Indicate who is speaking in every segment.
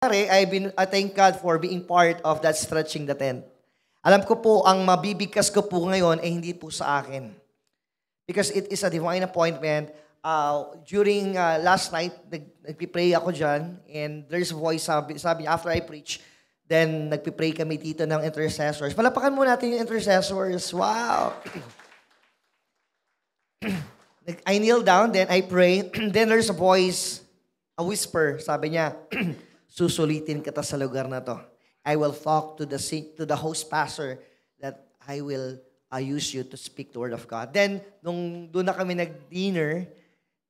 Speaker 1: nangyari, I thank God for being part of that stretching the tent. Alam ko po, ang mabibigkas ko po ngayon ay hindi po sa akin. Because it is a divine appointment. During last night, nagpipray ako dyan, and there's a voice, sabi after I preach, then nagpipray kami dito ng intercessors. Palapakan mo natin yung intercessors. Wow! I kneel down, then I pray, then there's a voice, a whisper, sabi niya, susulitin kita sa lugar na to. I will talk to the host pastor that I will use you to speak the word of God. Then, nung doon na kami nag-dinner,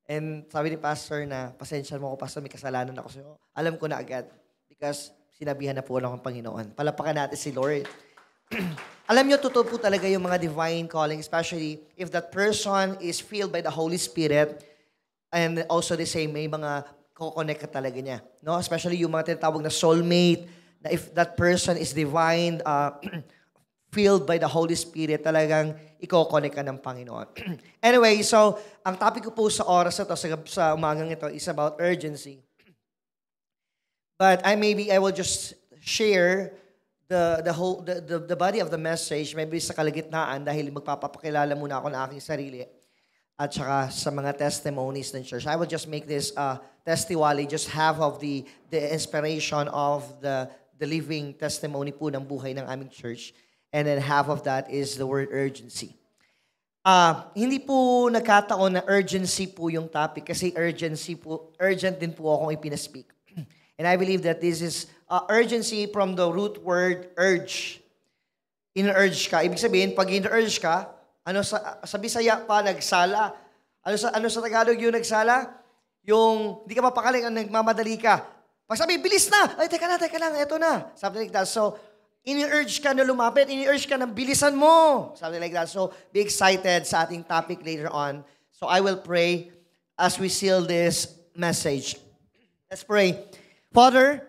Speaker 1: and sabi ni pastor na, pasensya mo ako, pastor, may kasalanan ako sa'yo. Alam ko na agad, because sinabihan na po ako ng Panginoon. Palapakan natin si Lord. Alam niyo, totoo po talaga yung mga divine calling, especially if that person is filled by the Holy Spirit, and also the same, may mga kukonect ka talaga niya. No? Especially yung mga tinatawag na soulmate, na if that person is divine, filled by the Holy Spirit, talagang iko-connect ka ng Panginoon. Anyway, so, ang topic ko po sa oras na to, sa umagang ito, is about urgency. But I will just share the body of the message, maybe sa kalagitnaan, dahil magpapakilala muna ako ng aking sarili at saka sa mga testimonies ng church. I will just make this testimony, just half of the inspiration of the living testimony po ng buhay ng aming church. And then half of that is the word urgency. Hindi po nagkataon na urgency po yung topic kasi urgent din po akong ipinaspeak. And I believe that this is urgency from the root word urge. In-urge ka. Ibig sabihin, pag in-urge ka, sa Bisaya pa, nagsala. Ano sa Tagalog yung nagsala? Yung, di ka mapakaling, nagmamadali ka. Pag sabi, bilis na! Ay, teka lang, eto na. Something like that. So, ini-urge ka na lumapit, ini-urge ka na bilisan mo. Something like that. So, be excited sa ating topic later on. So, I will pray as we seal this message. Let's pray. Father,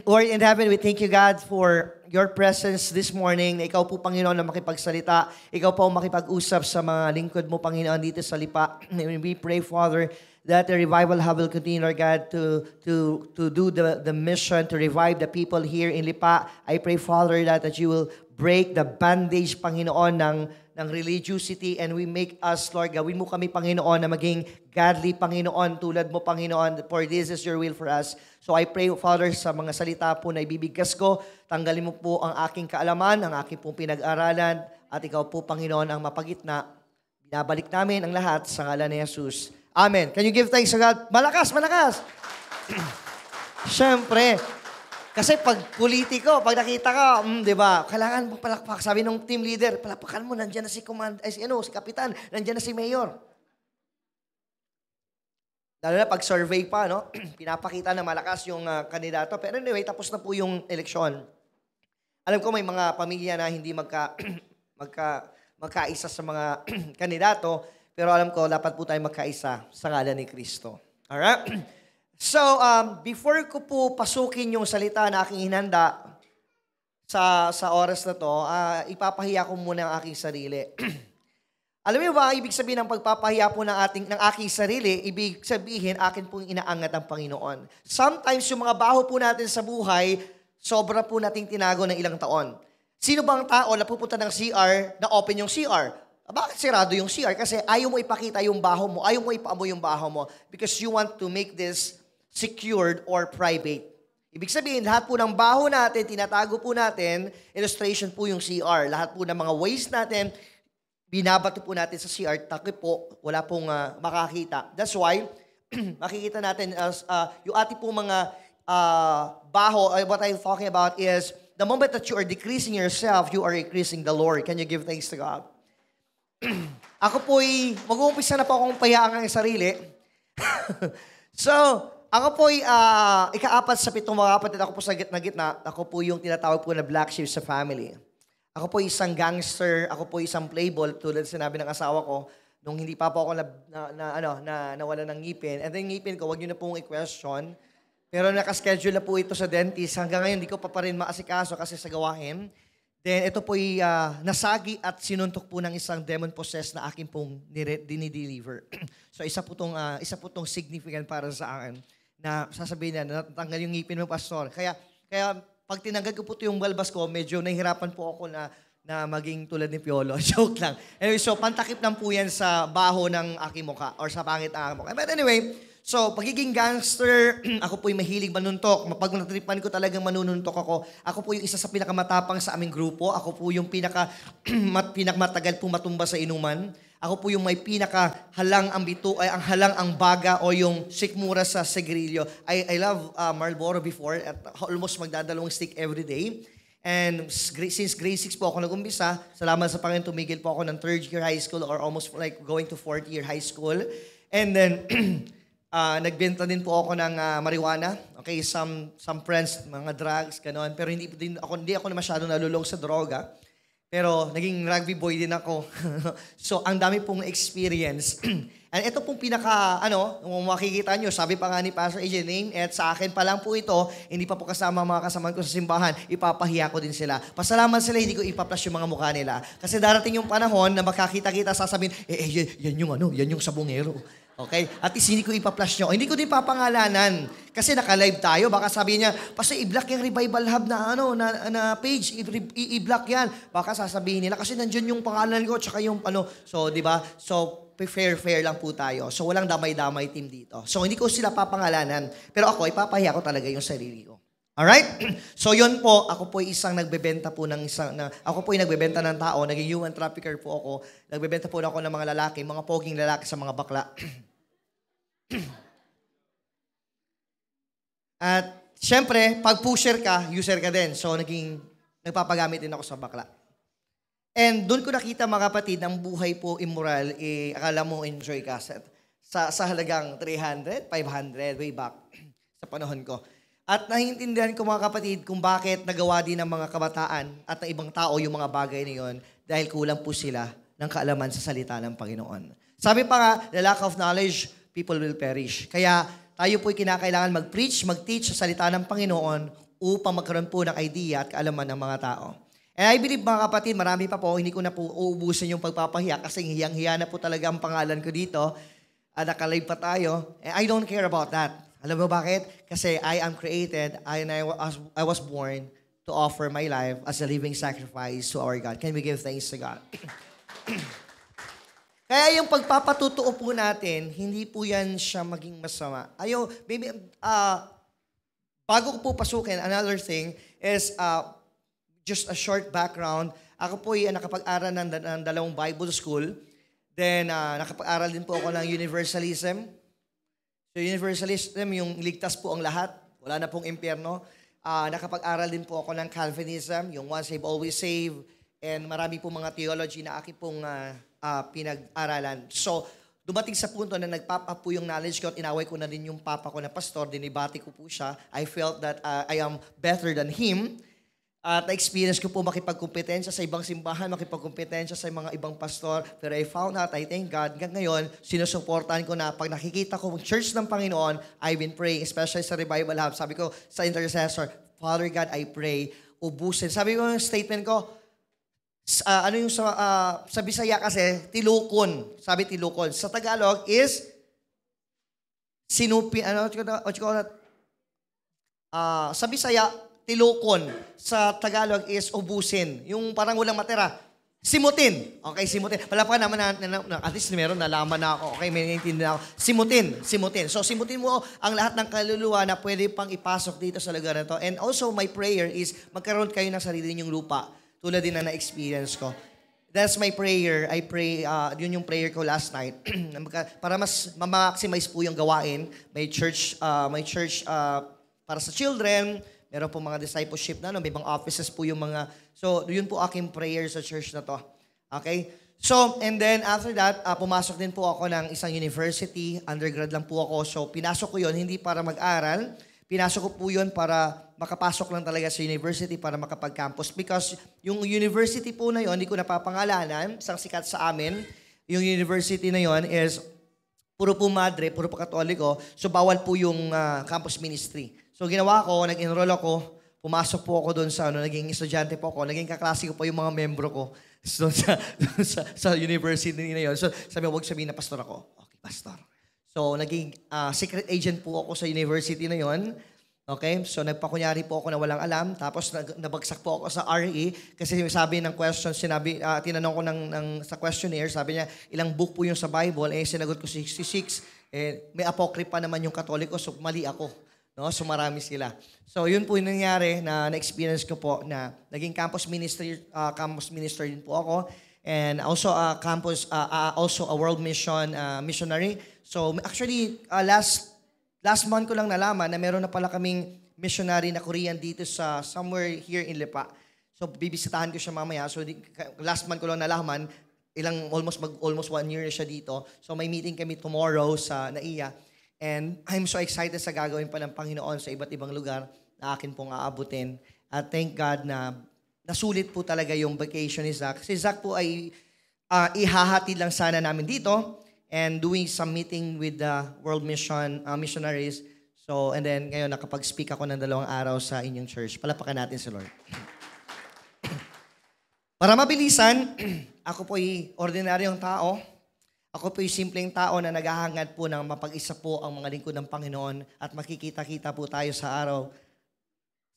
Speaker 1: Lord in heaven, we thank you, God, for your presence this morning. Na ikaw po, Panginoon, na makipagsalita. Ikaw po makipag-usap sa mga lingkod mo, Panginoon, dito sa Lipa. We pray, Father, that the revival hub will continue, Lord God, to do the mission, to revive the people here in Lipa. I pray, Father, that you will break the bandage, Panginoon, ng religiosity, and we make us, Lord, gawin mo kami, Panginoon, na maging godly, Panginoon, tulad mo, Panginoon, for this is your will for us. So I pray, Father, sa mga salita po na ibibigkas ko, tanggalin mo po ang aking kaalaman, ang aking pong pinag-aralan, at ikaw po, Panginoon, ang mapagitna. Binabalik namin ang lahat sa ngalan ni Jesus. Amen. Can you give thanks to God? Malakas, malakas! Siyempre, kasi pag politiko, pag nakita ka, di ba, kailangan mo palakpak. Sabi ng team leader, palakpakan mo, nandiyan na si kapitan, nandiyan na si mayor. Lalo na pag survey pa, no? Pinapakita na malakas yung kandidato. Pero anyway, tapos na po yung eleksyon. Alam ko may mga pamilya na hindi magkaisa sa mga kandidato, pero alam ko, dapat po tayo magkaisa sa ngalan ni Kristo. Alright? So, before ko po pasukin yung salita na aking hinanda sa oras na to, ipapahiya ko muna ang aking sarili. Alam niyo ba, ibig sabihin ng pagpapahiya po ng aking sarili, ibig sabihin, akin pong inaangat ang Panginoon. Sometimes, yung mga baho po natin sa buhay, sobra po nating tinago ng ilang taon. Sino bang tao na pupunta ng CR, na open yung CR? Bakit sirado yung CR? Kasi ayaw mo ipakita yung baho mo, ayaw mo ipaamoy yung baho mo, because you want to make this secured or private. Ibig sabihin, lahat po ng baho natin, tinatago po natin, illustration po yung CR. Lahat po ng mga waste natin, binabato po natin sa CR, takip po, wala pong makakita. That's why, makikita natin as yung ating po mga baho, what I'm talking about is, the moment that you are decreasing yourself, you are increasing the Lord. Can you give thanks to God? Ako po'y, mag-uumpisa na po akong payaan ang sarili. So, ako po'y ika-apat sa 7 mga kapatid, ako po sa gitna, ako po yung tinatawag po na black sheep sa family. Ako po isang gangster, ako po isang playboy, tulad sinabi ng asawa ko, nung hindi pa po ako nawala ng ngipin. And then ngipin ko, wag niyo na pong i-question. Pero nakaschedule na po ito sa dentist. Hanggang ngayon, hindi ko pa rin maasikaso kasi sa gawain. Then ito po'y nasagi at sinuntok po ng isang demon-possessed na akin pong dinideliver. So isa po tong significant para sa akin na sasabihin niya, natanggal yung ngipin mo, pastor. Kaya pag tinanggal ko po yung balbas ko, medyo nahihirapan po ako na maging tulad ni Piolo. Joke lang. Anyway, so pantakip lang po yan sa baho ng aking mukha or sa pangit ng aking mukha. But anyway, so pagiging gangster, ako po yung mahilig manuntok. Pag natripan ko talagang manununtok ako po yung isa sa pinakamatapang sa aming grupo. Ako po yung pinakamatagal po matumba sa inuman. Ako po yung may pinakahalang ang bito, ay ang halang ang baga o yung sikmura sa sigarilyo. I love Marlboro before at almost magdadalawang stick every day. And since grade 6 po ako nag-umpisa, salamat sa Panginoon, tumigil po ako ng 3rd year high school or almost like going to 4th year high school. And then, nagbenta din po ako ng marijuana. Okay, some friends, mga drugs, gano'n. Pero hindi ako na masyado nalulong sa droga. Pero naging rugby boy din ako. So, ang dami pong experience. And ito pong kung makikita nyo, sabi pa nga ni Pastor AJ, name at sa akin pa lang po ito, hindi pa po kasama mga kasamahan ko sa simbahan, ipapahiya ko din sila. Pasalamat sila, hindi ko ipaplash yung mga mukha nila. Kasi darating yung panahon na makakita-kita, sasabihin, yan yung sabongero. Okay? At least hindi ko ipa-flash nyo. Hindi ko din papangalanan. Kasi naka-live tayo. Baka sabihin niya, Pastor, i-block yung Revival Hub na page. I-block yan. Baka sasabihin nila. Kasi nandiyan yung pangalan ko tsaka yung So, di ba? So, fair lang po tayo. So, walang damay-damay team dito. So, hindi ko sila papangalanan. Pero ako, ipapahiya ko talaga yung sarili ko. Alright? So, yun po. Ako po isang nagbebenta po ako po yung nagbebenta ng tao. Naging human trafficker po ako. Nagbebenta po ako ng mga lalaki, mga poging lalaki sa mga bakla. At syempre, pag pusher ka, user ka din. So, nagpapagamit din ako sa bakla. And doon ko nakita mga kapatid, ang buhay po immoral, akala mo enjoy ka sa halagang 300, 500, way back sa panahon ko. At naiintindihan ko mga kapatid kung bakit nagawa din ng mga kabataan at ng ibang tao yung mga bagay na yun dahil kulang po sila ng kaalaman sa salita ng Panginoon. Sabi pa nga, the lack of knowledge, people will perish. Kaya tayo po'y kinakailangan mag-preach, mag-teach sa salita ng Panginoon upang magkaroon po ng idea at kaalaman ng mga tao. And I believe mga kapatid, marami pa po, hindi ko na po uubusin yung pagpapahiya kasi hiyang-hiya na po talaga ang pangalan ko dito. Nakalive pa tayo. And I don't care about that. Alam mo bakit? Kasi I am created and I was born to offer my life as a living sacrifice to our God. Can we give thanks to God? Kaya yung pagpapatutuo po natin, hindi po yan siya maging masama. Bago ko po pasukin, another thing is just a short background. Ako po ay nakapag-aral ng dalawang Bible school. Then, nakapag-aral din po ako ng universalism. So, universalism, yung ligtas po ang lahat. Wala na pong impyerno. Nakapag-aral din po ako ng Calvinism, yung once save, always save. And marami po mga theology na aking pong pinag-aralan. So, dumating sa punto na nag-pop up po yung knowledge ko at inaway ko na din yung papa ko na pastor, dinibati ko po siya. I felt that I am better than him. At na-experience ko po makipagkompetensya sa ibang simbahan, makipagkompetensya sa mga ibang pastor. Pero I found out, I thank God, hanggang ngayon, sinusuportahan ko na pag nakikita ko yung church ng Panginoon, I've been praying, especially sa Revival Hub. Sabi ko sa intercessor, Father God, I pray, ubusin. Sabi ko yung statement ko, sa Bisaya kasi, tilukon. Sabi tilukon. Sa Tagalog is, sa Bisaya, tilukon. Sa Tagalog is ubusin. Yung parang walang matira. Simutin. Okay, simutin. Palapakan naman at least meron, nalaman na ako. Okay, may naiintindihan ako. Simutin. So, simutin mo ang lahat ng kaluluwa na pwede pang ipasok dito sa lugar na to. And also, my prayer is, magkaroon kayo ng sarili ninyong lupa. Tulad din na na-experience ko. That's my prayer. I pray, yun yung prayer ko last night. Para mas ma-maximize po yung gawain. May church para sa children. Meron po mga discipleship may ibang offices po yung mga. So, yun po aking prayer sa church na to. Okay? So, and then after that, pumasok din po ako ng isang university. Undergrad lang po ako. So, pinasok ko yun, hindi para mag-aral. Pinasok ko po yun para makapasok lang talaga sa university para makapag-campus. Because yung university po na yun, hindi ko napapangalanan, isang sikat sa amin. Yung university na yun is puro po madre, puro po katoliko. So bawal po yung campus ministry. So ginawa ko, nag-enroll ako, pumasok po ako doon sa, naging estudyante po ako, naging kaklase ko po yung mga membro ko doon sa university na yun. So sabi ko, huwag sabihin na pastor ako. Okay, pastor. So So, naging secret agent po ako sa university na yon. Okay? So, nagpakunyari po ako na walang alam. Tapos, nabagsak po ako sa RE. Kasi sabi ng question, tinanong ko sa questionnaire, sabi niya, ilang book po yung sa Bible? Sinagot ko 66. May apocrypha naman yung Katoliko, so mali ako. No? So, marami sila. So, yun po yung nangyari na-experience ko po na naging campus minister din po ako. And also also a world mission missionary. So, actually, last month ko lang nalaman na meron na pala kaming missionary na Korean dito sa somewhere here in Lipa. So bibisitahan ko siya mamaya. So last month ko lang nalaman, almost 1 year na siya dito. So may meeting kami tomorrow sa NAIA. And I'm so excited sa gagawin pa ng Panginoon sa iba't ibang lugar na akin pong aabutin. At thank God na nasulit po talaga yung vacation ni Zach. Si Zach po ay ihahatid lang sana namin dito. And doing some meeting with the World Mission missionaries. So, and then ngayon nakapag-speak ako ng 2 araw sa inyong church. Palapakan natin si Lord. Para mabilisan, ako po'y ordinaryong tao. Ako po'y simpleng tao na naghahangad po ng mapag-isa po ang mga lingkod ng Panginoon at makikita-kita po tayo sa araw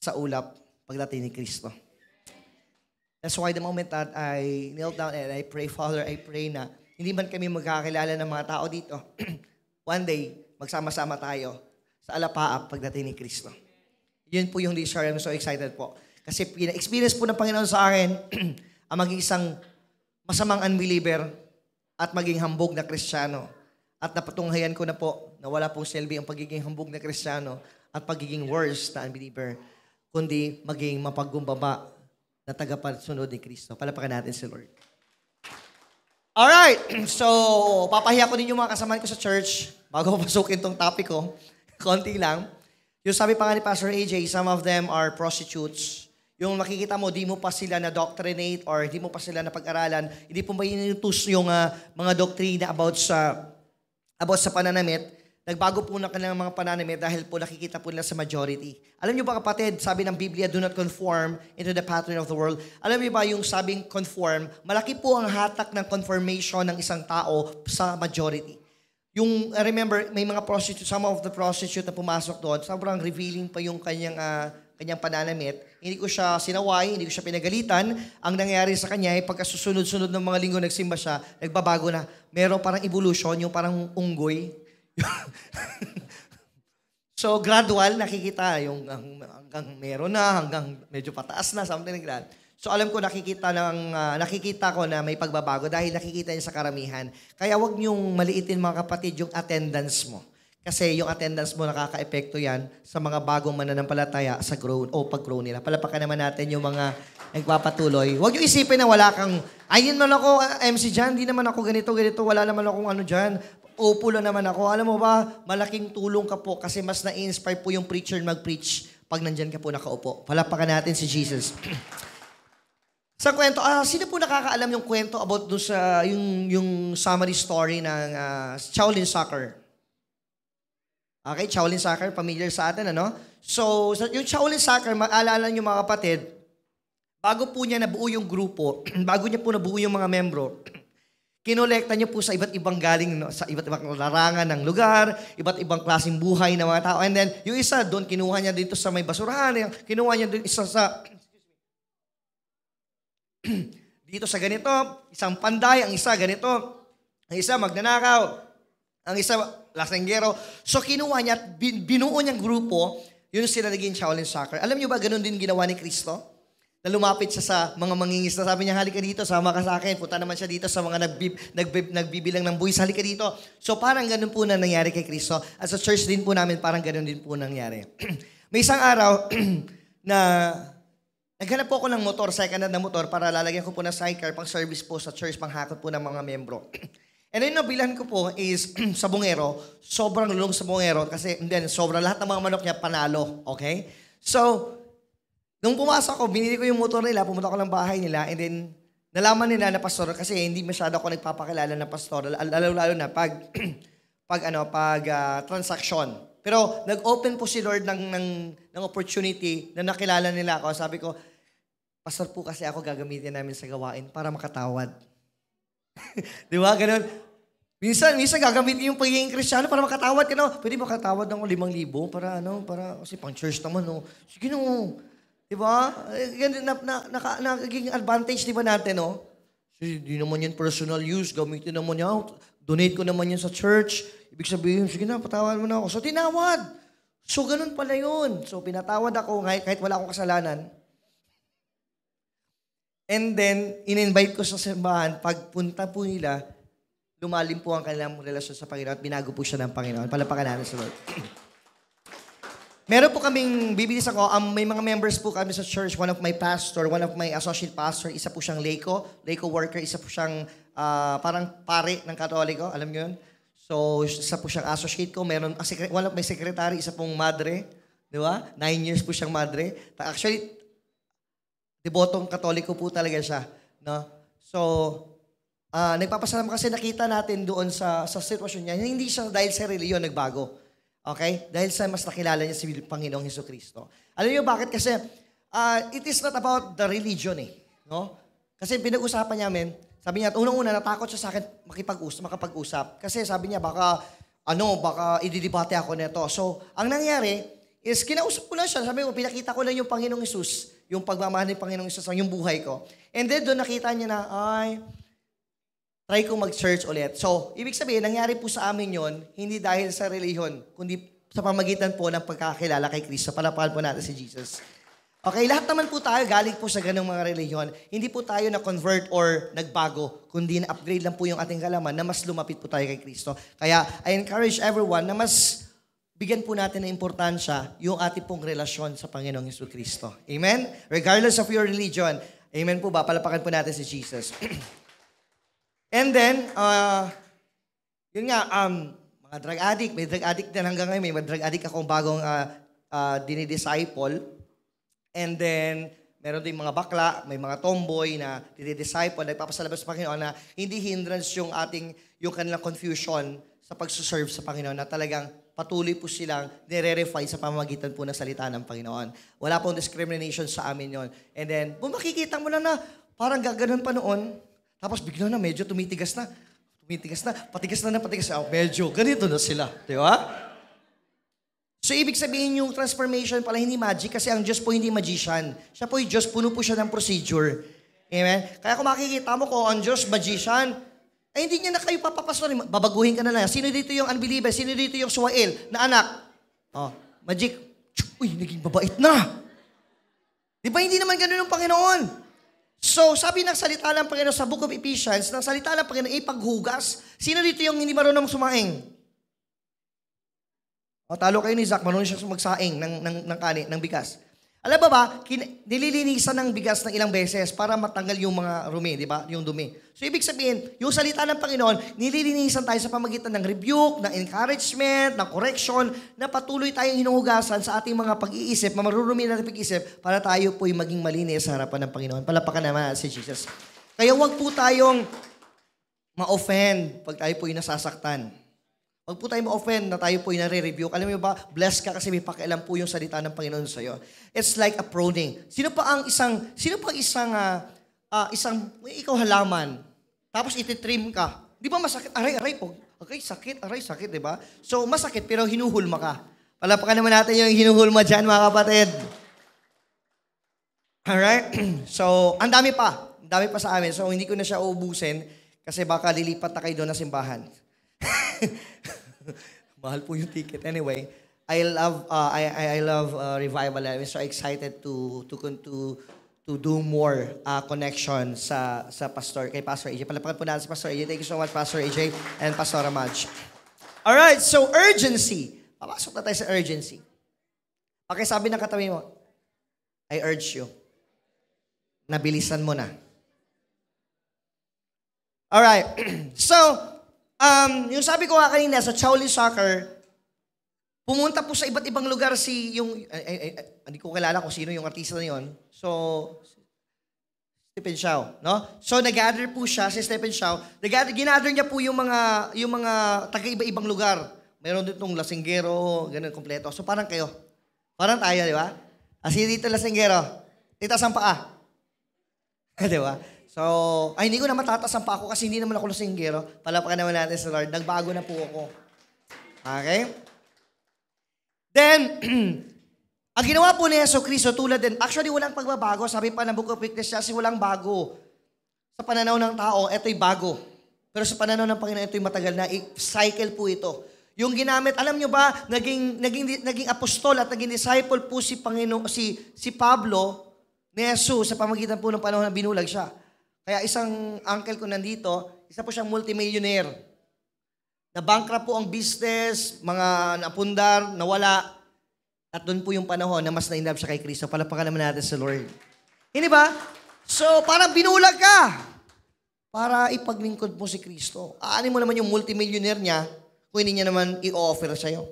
Speaker 1: sa ulap pagdating ni Kristo. That's why the moment that I kneel down and I pray, Father, I pray na hindi man kami magkakilala ng mga tao dito. One day, magsama-sama tayo sa alapaap pagdating ni Kristo. Yun po yung desire. I'm so excited po. Kasi pina-experience po ng Panginoon sa akin ang maging isang masamang unbeliever at maging hambog na Kristiyano. At napatunghayan ko na po na wala pong silbi ang pagiging hambog na Kristiyano at pagiging worse na unbeliever, kundi maging mapaggumbaba na tagapagsunod ni Kristo. Palapakan natin si Lord. Alright, so papahiya ko din yung mga kasamahan ko sa church bago ko pasukin tong topic ko. Konti lang. Yung sabi pa nga ni Pastor AJ, some of them are prostitutes. Yung makikita mo, di mo pa sila na-doctrinate or di mo pa sila na-pag-aralan, hindi po ba inutus yung mga doktrina about sa pananamit. Nagbago po na kanilang mga pananamit dahil po nakikita po nila sa majority. Alam niyo ba kapatid, sabi ng Biblia, do not conform into the pattern of the world. Alam niyo ba yung sabing conform, malaki po ang hatak ng confirmation ng isang tao sa majority. Yung, remember, may mga prostitute, some of the prostitute na pumasok doon, sobrang revealing pa yung kanyang pananamit. Hindi ko siya sinaway, hindi ko siya pinagalitan. Ang nangyari sa kanya ay pagkasusunod-sunod ng mga linggo nagsimba siya, nagbabago na. Meron parang evolution, yung parang unggoy. So, gradual, nakikita yung hanggang meron na, hanggang medyo pataas na, something like that. So, alam ko, nakikita ko na may pagbabago dahil nakikita niya sa karamihan. Kaya wag niyong maliitin mga kapatid yung attendance mo. Kasi yung attendance mo nakaka-epekto yan sa mga bagong mananampalataya sa pag-grow nila. Palapakan naman natin yung mga nagpapatuloy. Huwag niyo isipin na wala kang, ayun man ako, MC Jan, di naman ako ganito, wala naman akong ano dyan. Opo lang naman ako. Alam mo ba, malaking tulong ka po kasi mas na-inspire po yung preacher mag-preach pag nandyan ka po nakaupo. Palapakan natin si Jesus. Sa kwento, sino po nakakaalam yung kwento about doon sa yung summary story ng Shaolin Soccer? Okay, Shaolin Soccer, familiar sa atin, ano? So, yung Shaolin Soccer, maalala niyo mga kapatid, bago po niya nabuo yung grupo, bago niya po nabuo yung mga membro, kinolekta niyo po sa iba't ibang galing, no, sa iba't ibang larangan ng lugar, iba't ibang klaseng buhay ng mga tao. And then, yung isa doon, kinuha niya dito sa may basurahan, kinuha niya doon isa sa dito sa ganito, isang panday, ang isa ganito, ang isa magnanakaw, ang isa lasenggero. So kinuha niya at binuo niyang grupo, yun sila naging Shaolin Soccer. Alam niyo ba, ganun din ginawa ni Kristo? Na lumapit siya sa mga mangingisda. Sabi niya, halika dito, sama ka sa akin. Punta naman siya dito sa mga nagbibilang ng buwis. Halika dito. So parang ganun po na nangyari kay Kristo. At sa church din po namin, parang ganun din po nangyari. May isang araw na naghanap po ako ng motor, second hand na motor, para lalagyan ko po ng sidecar pang service po sa church, pang hakot po ng mga membro. And then nabilan ko po is sa bungero, sobrang lulong sa bungero kasi then sobrang lahat ng mga manok niya panalo. Okay? So, nung pumasok ako, binili ko yung motor nila, pumunta ko ng bahay nila, and then nalaman nila na pastor kasi hindi masyado ako nagpapakilala ng pastor, lalo na pag transaction. Pero nag-open po si Lord ng opportunity na nakilala nila ako. Sabi ko, pastor po kasi ako gagamitin namin sa gawain para makatawad. Di ba? Ganun. Minsan gagamitin yung pagiging Kristiyano para makatawad ka, no? Pwede makatawad ng 5,000 para kasi pang church naman, no? Sige, no. Di ba? Ganun, nagiging advantage, di ba natin, no? Hindi naman yan personal use, gamitin naman yan. Donate ko naman yan sa church. Ibig sabihin, sige na, patawad mo na ako. So, tinawad. So, ganun pala yun. So, pinatawad ako kahit wala akong kasalanan. And then, in-invite ko sa simbahan, pagpunta po nila, lumalim po ang kanilang relasyon sa Panginoon at binago po siya ng Panginoon. Palapakan natin sa Lord. Meron po kaming, bibilis ako, may mga members po kami sa church, one of my pastor, one of my associate pastor, isa po siyang Laico worker, isa po siyang parang pare ng Katoliko, alam niyo yun? So, isa po siyang associate ko, meron, one of my secretary, isa pong madre, di ba? 9 years po siyang madre. Actually, debotong Katoliko po talaga siya, no? So, nagpapasalamat kasi nakita natin doon sa sitwasyon niya, hindi siya dahil sa reliyon nagbago. Okay? Dahil sa mas nakilala niya si Panginoong Hesukristo. Alam niyo bakit? Kasi it is not about the religion eh. No? Kasi pinag-usapan namin, sabi niya, unang-una natakot siya sa akin makapag-usap. Kasi sabi niya, baka ididibate ako nito. So, ang nangyari is kinausap ko lang siya. Sabi ko, pinakita ko lang yung Panginoong Hesus, yung pagmamahal ng Panginoong Hesus, yung buhay ko. And then doon nakita niya na, try kong mag-search ulit. So, ibig sabihin, nangyari po sa amin yon hindi dahil sa reliyon, kundi sa pamagitan po ng pagkakilala kay Kristo. Palapakan po natin si Jesus. Okay, lahat naman po tayo galing po sa ganung mga reliyon. Hindi po tayo na-convert or nagbago, kundi na-upgrade lang po yung ating kalaman na mas lumapit po tayo kay Kristo. Kaya, I encourage everyone na mas bigyan po natin ng importansya yung ating pong relasyon sa Panginoong Hesukristo. Amen? Regardless of your religion. Amen po ba? Palapakan po natin si Jesus. And then, yun nga, mga drug addict, may drug addict din hanggang ngayon, may drug addict akong bagong dinidisciple. And then, meron din mga bakla, may mga tomboy na dinidisciple, nagpapasalabas sa Panginoon na hindi hindrance yung kanilang confusion sa pagsuserve sa Panginoon, na talagang patuloy po silang nire-refine sa pamamagitan po ng salita ng Panginoon. Wala pong discrimination sa amin yon. And then, makikita mo na parang gaganon pa noon. Tapos bigla na medyo tumitigas na. Patigas na. Medyo ganito na sila. Di ba? So, ibig sabihin yung transformation pala hindi magic kasi ang Diyos po hindi magician. Siya po yung Diyos, puno po siya ng procedure. Amen? Kaya kung makikita mo ko ang Diyos, magician, ay hindi niya na kayo papapasorin. Babaguhin ka na lang. Sino dito yung unbeliever? Sino dito yung suwail na anak? Magic. Uy, naging babait na. Di ba hindi naman ganun yung Panginoon? So, sabi ng salita ng Panginoon sa Book of Ephesians, ng salita ng Panginoon, ipaghugas. Sino dito yung hindi marunong sumaing? Talo kayo ni Zach, marunong siya magsaing ng kanin, ng bigas. Alam ba, nililinisan ng bigas ng ilang beses para matanggal yung mga rumi, di ba? Yung dumi. So, ibig sabihin, yung salita ng Panginoon, nililinisan tayo sa pamagitan ng rebuke, ng encouragement, ng correction, na patuloy tayong hinuhugasan sa ating mga pag-iisip, marurumi natin pag-iisip, para tayo po'y maging malinis sa harapan ng Panginoon. Palapakan naman si Jesus. Kaya huwag po tayong ma-offend pag tayo po'y nasasaktan. Huwag po tayo ma-offend na tayo po'y nare-rebuke. Alam mo ba, blessed ka kasi may pakialam po yung salita ng Panginoon sa'yo. It's like a pruning. Sino pa ikaw halaman, tapos ititrim ka. Di ba masakit? Aray po. Okay, sakit, di ba? So, masakit pero hinuhulma ka. Palapakan naman natin yung hinuhulma dyan, mga kapatid. Alright? So, ang dami pa. Ang dami pa sa amin. So, hindi ko na siya uubusin kasi baka lilipat na kayo doon na simbahan. Mahal po yung ticket. Anyway, I love revival. I'm so excited to do more connection sa pastor, kay Pastor AJ. Palapakan po natin si Pastor AJ. Thank you so much, Pastor AJ and Pastor Madge. Alright, so urgency. Papasok na tayo sa urgency. Okay, sabi ng katabi mo, I urge you. Nabilisan mo na. Alright, so, yung sabi ko nga kanina sa Shaolin Soccer, pumunta po sa iba't ibang lugar hindi ko kilala kung sino yung artista na yun. So, Stephen Chow, no? So, nag-gather po siya, si Stephen Chow. Ginather niya po yung mga taga-iba-ibang lugar. Mayroon ditong lasinggero, ganun, kompleto. So, parang kayo. Parang tayo, di ba? Asi dito lasinggero. Itaas ang paa. Di ba? So, ay hindi ko na matatasan pa ako kasi hindi naman ako lasinggero. Palapakan naman natin sa Lord. Nagbago na po ako. Okay? Then, ang ginawa po ni Yeso Cristo tulad din, actually walang pagbabago. Sabi pa ng Book of Ecclesiastes, walang bago. Sa pananaw ng tao, ito'y bago. Pero sa pananaw ng Panginoon, ito'y matagal na. Cycle po ito. Yung ginamit, alam nyo ba, naging apostol at naging disciple po si Pablo ni Jesus sa pamagitan po ng panahon na binulag siya. Kaya isang uncle ko nandito, isa po siyang multimillionaire. Na-bankrupt po ang business, mga napundar, nawala. At doon po yung panahon na mas na-inlove siya kay Kristo. Palapakan naman natin sa Lord. Hindi ba? So, parang binulag ka para ipaglingkod mo si Kristo. Aanin mo naman yung multimillionaire niya kung hindi niya naman i-offer sa'yo.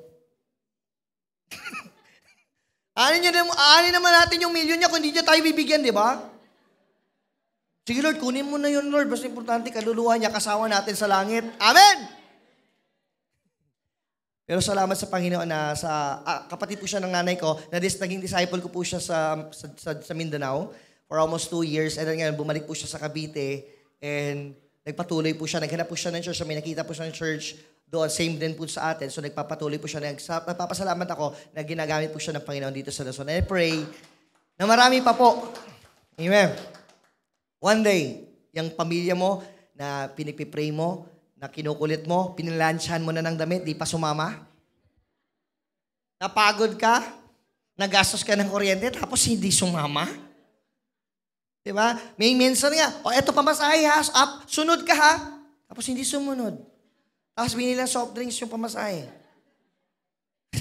Speaker 1: Aanin naman natin yung million niya kung hindi niya tayo bibigyan, di ba? Sige Lord, kunin mo na yun Lord. Basta importante, kaluluwa niya, kasawa natin sa langit. Amen! Pero salamat sa Panginoon na kapatid po siya ng nanay ko, na naging disciple ko po siya sa Mindanao for almost 2 years. And then ngayon, bumalik po siya sa Cavite and nagpatuloy po siya. Naghanap po siya ng church. May nakita po siya ng church doon. Same din po sa atin. So nagpapatuloy po siya. Nagpapasalamat ako na ginagamit po siya ng Panginoon dito sa Luzon. And I pray na marami pa po. Amen. One day, yung pamilya mo na pinipipray mo, na kinukulit mo, pinilansyahan mo na ng damit, di pa sumama. Napagod ka, nagastos ka ng kuryente, tapos hindi sumama. Diba? May minsan nga, eto pamasahe ha, sunod ka ha, tapos hindi sumunod. Tapos binilang soft drinks yung pamasahe.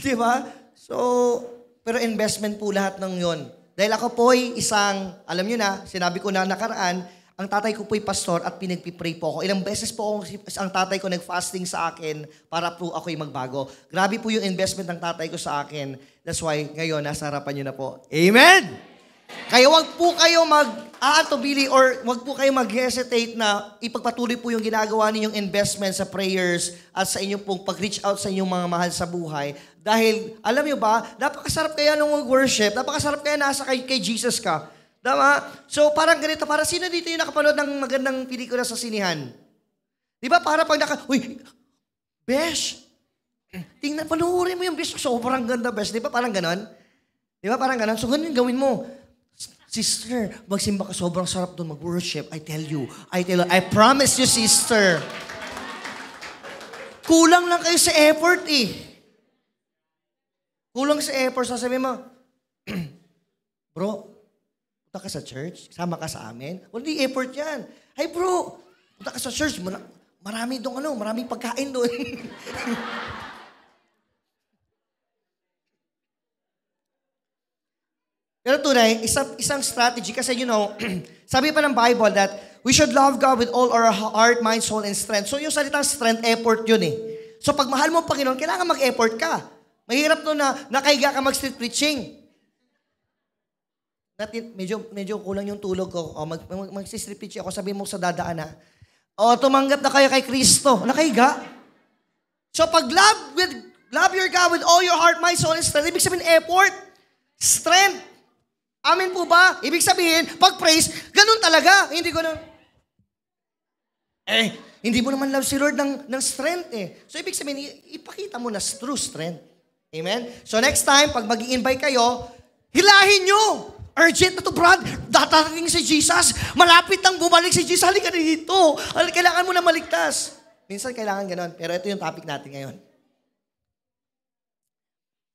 Speaker 1: Diba? So, pero investment po lahat ng yon. Dahil ako po'y alam nyo na, sinabi ko na nakaraan, ang tatay ko po'y pastor at pinagpipray po ako. Ilang beses po ang tatay ko nag-fasting sa akin para po ako'y magbago. Grabe po yung investment ng tatay ko sa akin. That's why ngayon, nasa harapan nyo na po. Amen! Kaya wag po kayo mag-aatubili or wag po kayo mag-hesitate na ipagpatuloy po yung ginagawa ninyong investment sa prayers at sa inyong pong pag-reach out sa inyong mga mahal sa buhay. Dahil, alam nyo ba, napakasarap kaya nung mag-worship, napakasarap kaya nasa kay Jesus ka. Tama? So, parang ganito, para sino dito yung nakapanood ng magandang pelikula sa sinihan? Di ba, para pag Besh, tingnan, panuorin mo yung Besh, sobrang ganda, Besh. Di ba, parang ganon? Di ba, parang ganon? So, ganun gawin mo. Sister, magsimba ka, sobrang sarap doon mag-worship. I tell you, I promise you, sister. Kulang lang kayo sa effort eh. Kulang sa effort, sasabihin mo, bro, punta ka sa church, sama ka sa amin. Hindi effort yan. Hey bro, punta ka sa church, marami doon maraming pagkain doon. Pero tunay, isang strategy kasi sabi pa ng Bible that we should love God with all our heart, mind, soul, and strength. So yung salitang strength, effort yun eh. So pag mahal mo ang Panginoon, kailangan mag-effort ka. Mahirap to na nakahiga ka mag-street preaching. Medyo kulang yung tulog ko. Mag-street preaching ako, sabi mo sa dadaan na, tumanggap na kayo kay Kristo. Nakahiga. So pag love your God with all your heart, mind, soul, and strength, ibig sabihin effort, strength. Amen po ba? Ibig sabihin, pag praise, ganun talaga. Hindi ko na, hindi mo naman love si Lord ng strength eh. So ibig sabihin, ipakita mo na true strength. Amen? So next time, pag mag-i-invite kayo, hilahin nyo. Urgent na to, Brad. Datating si Jesus. Malapit nang bumalik si Jesus. Halika dito. Kailangan mo na maligtas. Minsan kailangan ganon. Pero ito yung topic natin ngayon.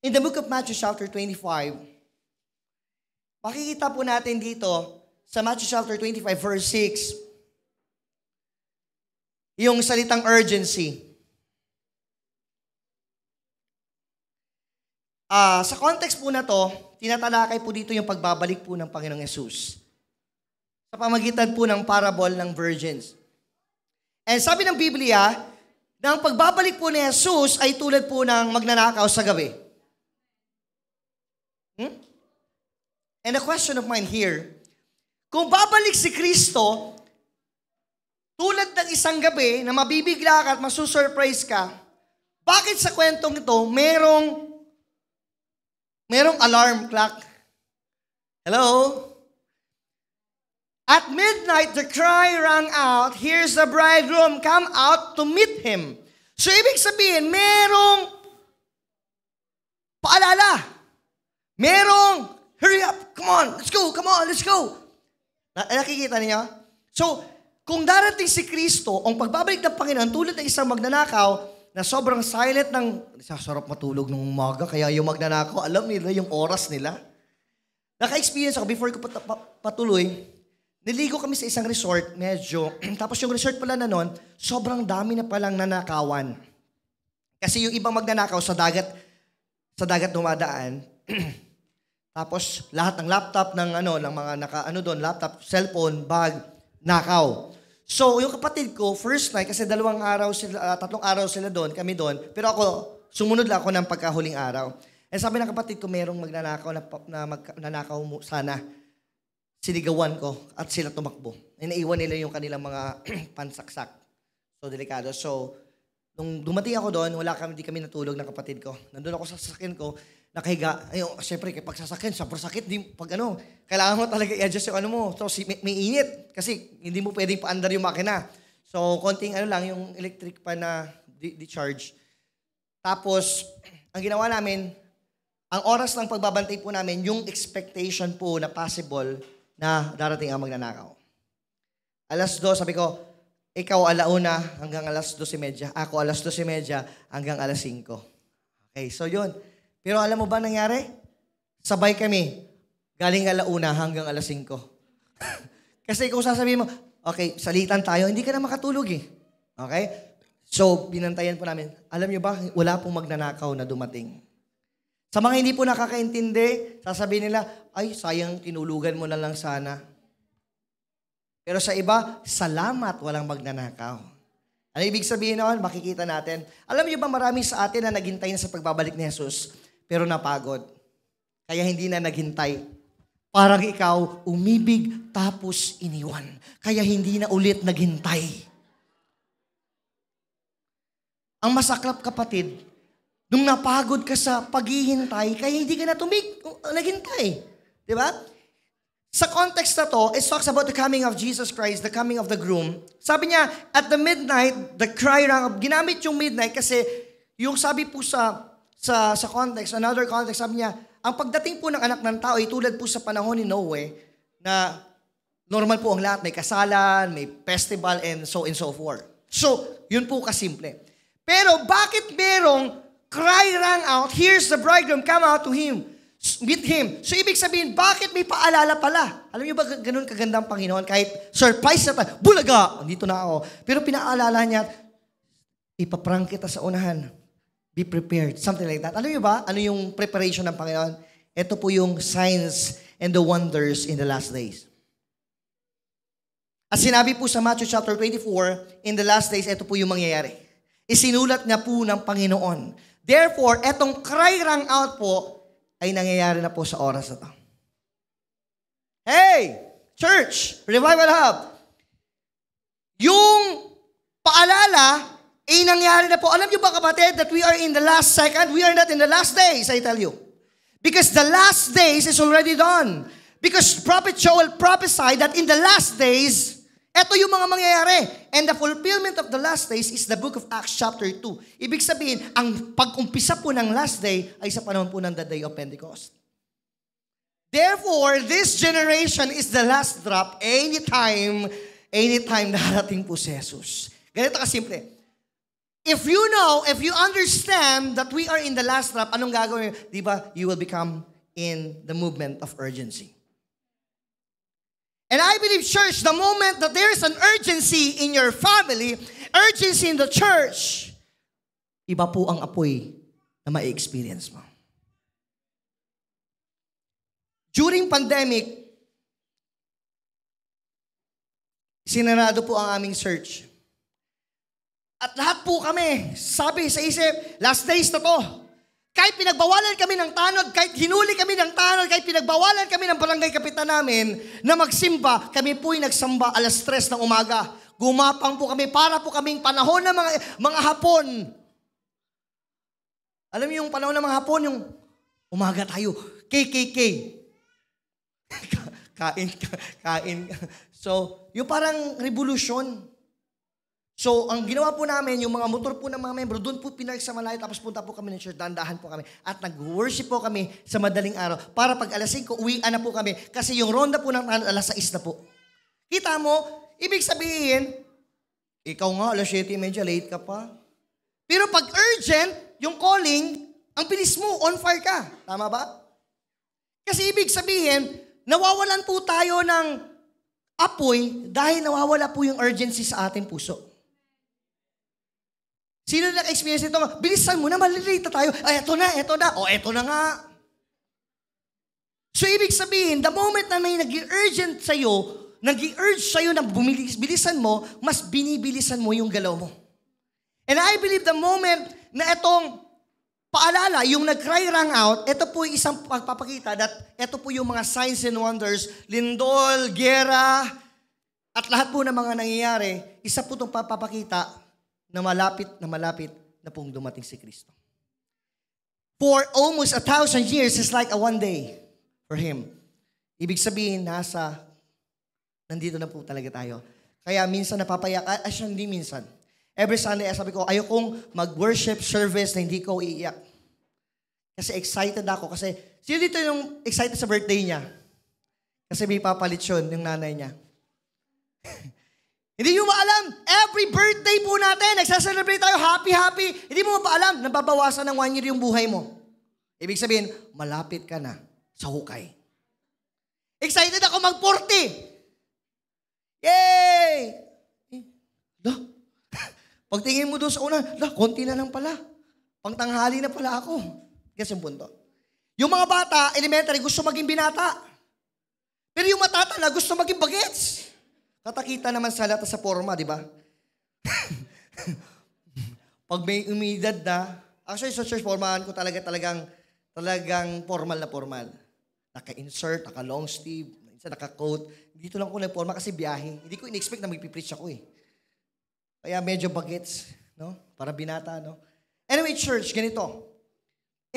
Speaker 1: In the book of Matthew chapter 25, makikita po natin dito sa Matthew chapter 25 verse 6 yung salitang urgency. Sa context po na to, tinatalakay po dito yung pagbabalik po ng Panginoong Yesus sa pamagitan po ng parable ng virgins. And sabi ng Biblia, na ang pagbabalik po ni Jesus ay tulad po ng magnanakaw sa gabi. And a question of mine here, kung babalik si Kristo, tulad ng isang gabi na mabibigla ka at masusurprise ka, bakit sa kwentong ito merong alarm clock? Hello? At midnight, the cry rang out, here's the bridegroom, come out to meet him. So, ibig sabihin, merong paalala. Merong, hurry up, come on, let's go. Nakikita niyo? So, kung darating si Kristo, ang pagbabalik ng Panginoon, tulad ng isang magnanakaw, na sobrang silent sarap matulog ng umaga, kaya yung magnanakaw, alam nila yung oras nila. Naka-experience ako, before ko patuloy, niligo kami sa isang resort, medyo, tapos yung resort pala na nun, sobrang dami na palang nanakawan. Kasi yung ibang magnanakaw sa dagat dumadaan, tapos lahat ng laptop ng mga laptop, cellphone, bag, nakaw. So, yung kapatid ko, first night, kasi 3 araw sila doon, kami doon, pero ako, sumunod lang ako ng pagkahuling araw. Eh sabi ng kapatid ko, merong magnanakaw na magnanakaw sana. Sinigawan ko at sila tumakbo. Naiwan nila yung kanilang mga pansaksak. So, delikado. So, nung dumating ako doon, di kami natulog ng kapatid ko. Nandun ako sa sasakyan ko, nakahiga. Siyempre, pag sasakyan, sobrang sakit. Kailangan mo talaga i-adjust yung mo. So, may init. Kasi hindi mo pwedeng paandar yung makina. So, konting lang, yung electric pa na di-charge. Tapos, ang ginawa namin, ang oras ng pagbabantay po namin, yung expectation po na possible na darating ang magnanakaw. 2:00, sabi ko, ikaw 1:00 hanggang 2:30. Ako 2:30 hanggang 5:00. Okay, so yun. Pero alam mo ba nangyari? Sabay kami. Galing 1:00 hanggang 5:00. Kasi kung sasabihin mo, okay, salitan tayo, hindi ka na makatulog eh. Okay? So, binantayan po namin. Alam niyo ba, wala pong magnanakaw na dumating. Sa mga hindi po nakakaintindi, sasabihin nila, ay, sayang tinulugan mo na lang sana. Pero sa iba, salamat walang magnanakaw. Ano ibig sabihin noon? Makikita natin. Alam niyo ba marami sa atin na naghintay na sa pagbabalik ni Jesus, pero napagod. Kaya hindi na naghintay. Parang ikaw, umibig tapos iniwan. Kaya hindi na ulit naghintay. Ang masaklap kapatid, nung napagod ka sa paghihintay, kaya hindi ka na naghintay. Di ba? Sa context na to, it talks about the coming of Jesus Christ, the coming of the groom. Sabi niya, at the midnight, the cry rang out. Ginamit yung midnight kasi yung sabi po sa context, another context, sabi niya, ang pagdating po ng anak ng tao ay tulad po sa panahon ni Noe na normal po ang lahat. May kasalan, may festival, and so forth. So, yun po kasimple. Pero bakit merong cry rang out, here's the bridegroom, come out to him, meet him. So, ibig sabihin, bakit may paalala pala? Alam niyo ba, ganun kaganda ang Panginoon? Kahit surprise na tayo, bulaga, dito na ako. Pero pinaalala niya, ipaprank kita sa unahan. Be prepared. Something like that. Alam niyo ba, ano yung preparation ng Panginoon? Ito po yung signs and the wonders in the last days. At sinabi po sa Matthew chapter 24, in the last days, ito po yung mangyayari. Isinulat niya po ng Panginoon. Therefore, etong cry rang out po ay nangyayari na po sa oras na to. Hey! Church! Revival Hub! Yung paalala ay nangyayari na po. Alam niyo ba kapatid that we are in the last second? We are not in the last days, I tell you. Because the last days is already done. Because Prophet Joel prophesied that in the last days, eto yung mga mangyayari. And the fulfillment of the last days is the book of Acts chapter 2. Ibig sabihin, ang pag-umpisa po ng last day ay sa panahon po ng the day of Pentecost. Therefore, this generation is the last drop anytime darating po si Jesus. Ganito kasimple. If you understand that we are in the last drop, anong gagawin? Di ba? You will become in the movement of urgency. And I believe, church, the moment that there is an urgency in your family, urgency in the church, iba po ang apoy na ma-experience mo. During pandemic, sinarado po ang aming church. At lahat po kami, sabi sa isip, last days na to. Kahit pinagbawalan kami ng tanod, kahit hinuli kami ng tanod, kahit pinagbawalan kami ng barangay kapitan namin na magsimba, kami po'y nagsamba 3:00 ng umaga. Gumapang po kami para po kaming panahon ng mga Hapon. Alam niyo yung panahon ng mga Hapon, yung umaga tayo, KKK. kain, kain. So, yung parang revolution. So, ang ginawa po namin, yung mga motor po ng mga membro, doon po pinark sa malayo, tapos punta po kami ng church, dandahan po kami. At nag-worship po kami sa madaling araw. Para pag alas 5, uwian na po kami. Kasi yung ronda po ng alas 6 na po. Kita mo, ibig sabihin, ikaw nga, alas 7:30, late ka pa. Pero pag urgent, yung calling, ang bilis mo, on fire ka. Tama ba? Kasi ibig sabihin, nawawalan po tayo ng apoy dahil nawawala po yung urgency sa ating puso. Sino na-experience ito? Bilisan mo na, malilate na tayo. Ay, eto na. O, eto na nga. So, ibig sabihin, the moment na may nag-i-urgent sa'yo, nag-i-urge sa'yo na bilisan mo, mas binibilisan mo yung galaw mo. And I believe the moment na itong paalala, yung nag-cry rang out, ito po yung isang pagpapakita that ito po yung mga signs and wonders, lindol, gera, at lahat po ng mga nangyayari, isa po itong papapakita na malapit na pong dumating si Kristo. For almost 1,000 years is like a one day for Him. Ibig sabihin, nandito na po talaga tayo. Kaya minsan napapayak, hindi minsan. Every Sunday, sabi ko, ayokong mag-worship service na hindi ko iiyak. Kasi excited ako. Kasi, sino dito yung excited sa birthday niya? Kasi may papalit yun, yung nanay niya. Hindi nyo maalam, every birthday po natin, nagsaselebrate tayo, happy. Hindi mo maalam, nababawasan ng 1 year yung buhay mo. Ibig sabihin, malapit ka na sa hukay. Excited ako mag-40. Yay! Pagtingin mo doon sa una, konti na lang pala. Pangtanghali na pala ako. Kasi yung punto. Yung mga bata, elementary, gusto maging binata. Pero yung matatanda, gusto maging bagets. Katakita naman sa lahat sa forma, di ba? Pag may umidad na, actually sa church formahan ko talagang formal na formal. Naka-insert, naka-long sleeve, minsan naka-coat. Dito lang ko nag-forma kasi biyahe. Hindi ko in-expect na magpipreach ako eh. Kaya medyo bagets, no? Para binata, no? Anyway, church, ganito.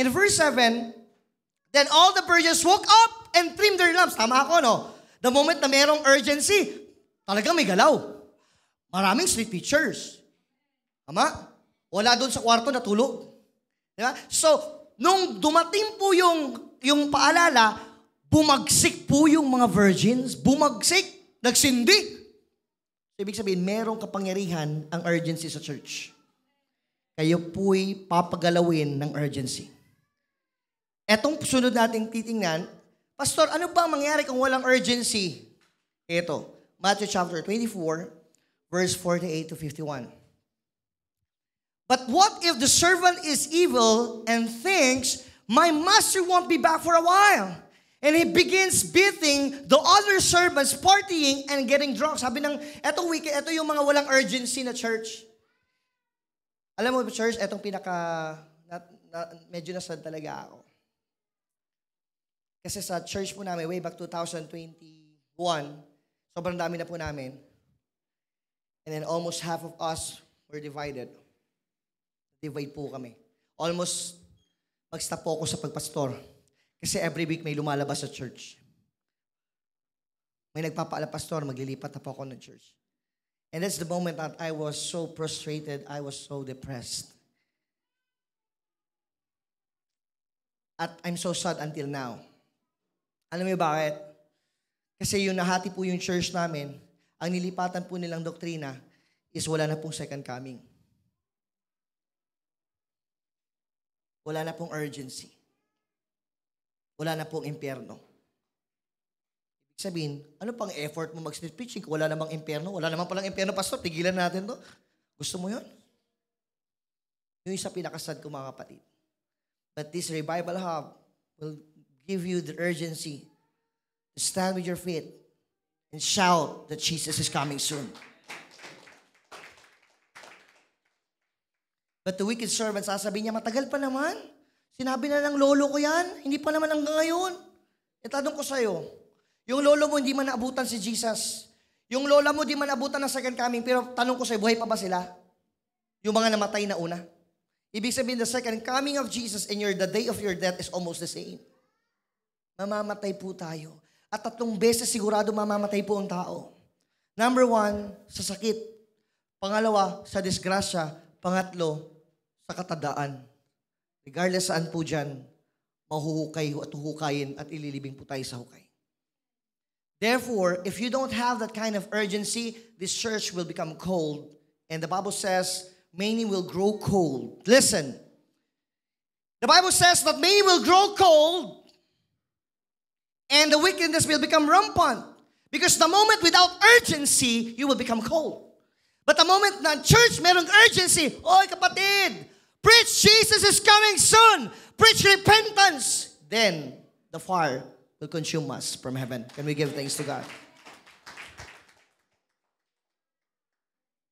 Speaker 1: In verse 7, then all the virgins woke up and trimmed their lamps. Tama ako, no? The moment na merong urgency, talagang may galaw. Maraming street preachers. Tama? Wala doon sa kwarto natulog. Diba? So, nung dumating po yung paalala, bumagsik po yung mga virgins. Bumagsik. Nagsindi. Ibig sabihin, merong kapangyarihan ang urgency sa church. Kayo po'y papagalawin ng urgency. Etong sunod nating titingnan, Pastor, ano ba mangyari kung walang urgency? Ito, Matthew chapter 24, verse 48 to 51. But what if the servant is evil and thinks, my master won't be back for a while? And he begins beating the other servants, partying and getting drunk. Sabi ng, etong weekend, ito yung mga walang urgency na church. Alam mo, church, etong medyo nasad talaga ako. Kasi sa church po namin, way back 2021, sobrang dami na po namin. And then almost half of us were divided. Divide po kami. Almost mag-stop po ako sa pagpastor. Kasi every week may lumalabas sa church. May nagpapaalam, pastor, maglilipat na po ako ng church. And that's the moment that I was so frustrated, I was so depressed. At I'm so sad until now. Alam mo bakit? Kasi yung nahati po yung church namin, ang nilipatan po nilang doktrina is wala na pong second coming. Wala na pong urgency. Wala na pong impyerno. Ibig sabihin, ano pang effort mo mag-street preaching? Wala namang impyerno. Wala namang palang impyerno, pastor. Tigilan natin to. Gusto mo yun? Yung isa pinakasad ko, mga kapatid. But this revival hub will give you the urgency to stand with your feet and shout that Jesus is coming soon. But the wicked servant, sasabihin niya, matagal pa naman. Sinabi na ng lolo ko yan. Hindi pa naman hanggang ngayon. Tanong ko sa'yo, yung lolo mo hindi man naabutan si Jesus. Yung lola mo hindi man naabutan ng second coming. Pero tanong ko sa'yo, buhay pa ba sila? Yung mga namatay na una. Ibig sabihin, the second coming of Jesus and the day of your death is almost the same. Mamamatay po tayo. At 3 beses sigurado mamamatay po ang tao. Number 1, sa sakit. Pangalawa, sa disgrasya. Pangatlo, sa katadaan. Regardless saan po dyan, mahuhukay at huhukayin at ililibing po tayo sa hukay. Therefore, if you don't have that kind of urgency, this church will become cold. And the Bible says, many will grow cold. Listen. The Bible says that many will grow cold and the wickedness will become rampant. Because the moment without urgency, you will become cold. But the moment na church merong urgency, oy kapatid, preach Jesus is coming soon. Preach repentance. Then, the fire will consume us from heaven. Can we give thanks to God?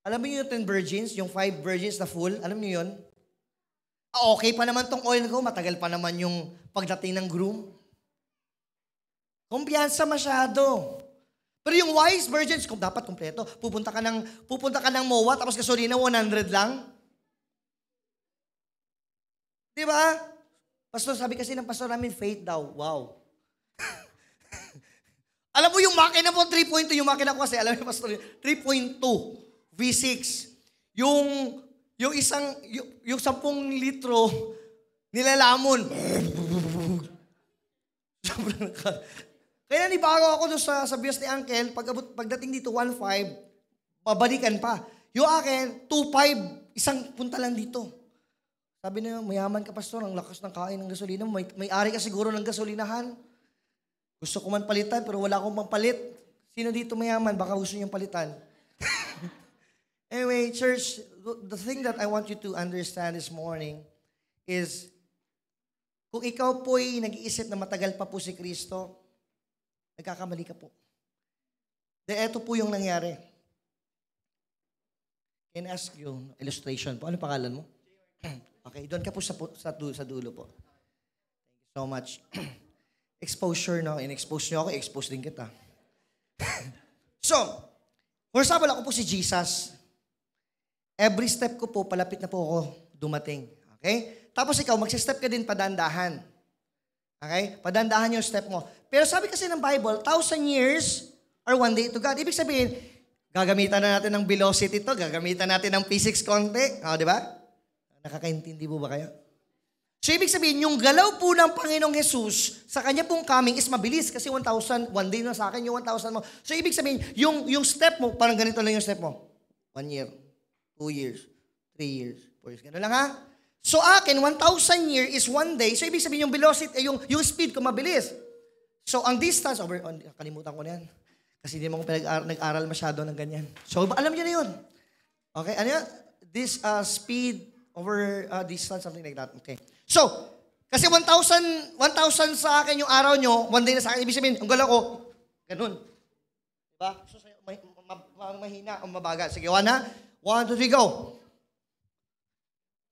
Speaker 1: Alam niyo yung 10 virgins, yung 5 virgins na full, alam niyo yun? Okay pa naman tong oil ko, matagal pa naman yung pagdating ng groom. Kumpiyansa masyado. Pero yung wise virgins, kung dapat kumpleto, pupunta ka ng MOA, tapos gasolina 100 lang. Di ba? Pastor, sabi kasi ng pastor namin, faith daw. Wow. Alam mo yung makina po, 3.2, yung makina ko kasi, alam mo pastor, 3.2 V6. Yung 10 litro, nilalamon. Kaya nibago ako doon sa bias ni Uncle, pagdating dito 1.5, pabalikan pa. Yung akin, 2.5, isang punta lang dito. Sabi niya, mayaman ka pastor, ang lakas ng kain ng gasolina. May-ari ka siguro ng gasolinahan. Gusto ko man palitan, pero wala akong pampalit. Sino dito mayaman? Baka gusto niyong palitan. Anyway, church, the thing that I want you to understand this morning is, kung ikaw po'y nag-iisip na matagal pa po si Kristo, nagkakamali ka po. Dahil ito po yung nangyari. Can I ask you illustration po? Ano pangalan mo? Okay, doon ka po sa dulo po. Thank you so much. Exposure, no? In-expose nyo ako, expose din kita. So, for example, ako po si Jesus. Every step ko po, palapit na po ako dumating. Okay? Tapos ikaw, magsistep ka din padandahan. Okay? Padandahan yung step mo. Pero sabi kasi ng Bible, 1,000 years are one day to God. Ibig sabihin, gagamitan na natin ng velocity to, gagamitan natin ng physics konti. O, di ba? Nakakaintindi po ba kayo? So, ibig sabihin, yung galaw po ng Panginoong Jesus sa kanya pong coming is mabilis kasi 1,000, one day na sa akin yung 1,000 mo. So, ibig sabihin, yung step mo, parang ganito lang yung step mo. 1 year, 2 years, 3 years, 4 years. Ganun lang ha? So, akin, 1,000 year is 1 day. So, ibig sabihin, yung velocity, yung speed ko mabilis. So, ang distance, kalimutan ko na yan. Kasi hindi mo ko nag-aral masyado ng ganyan. So, alam niyo na yun. Okay, ano yan? This speed over distance, something like that. Okay. So, kasi 1,000 sa akin yung araw nyo, 1 day na sa akin, ibig sabihin, ang galaw ko, ganun. Diba? So, mahina o mabagal. Sige, 1 na. 1, 2, 3, go.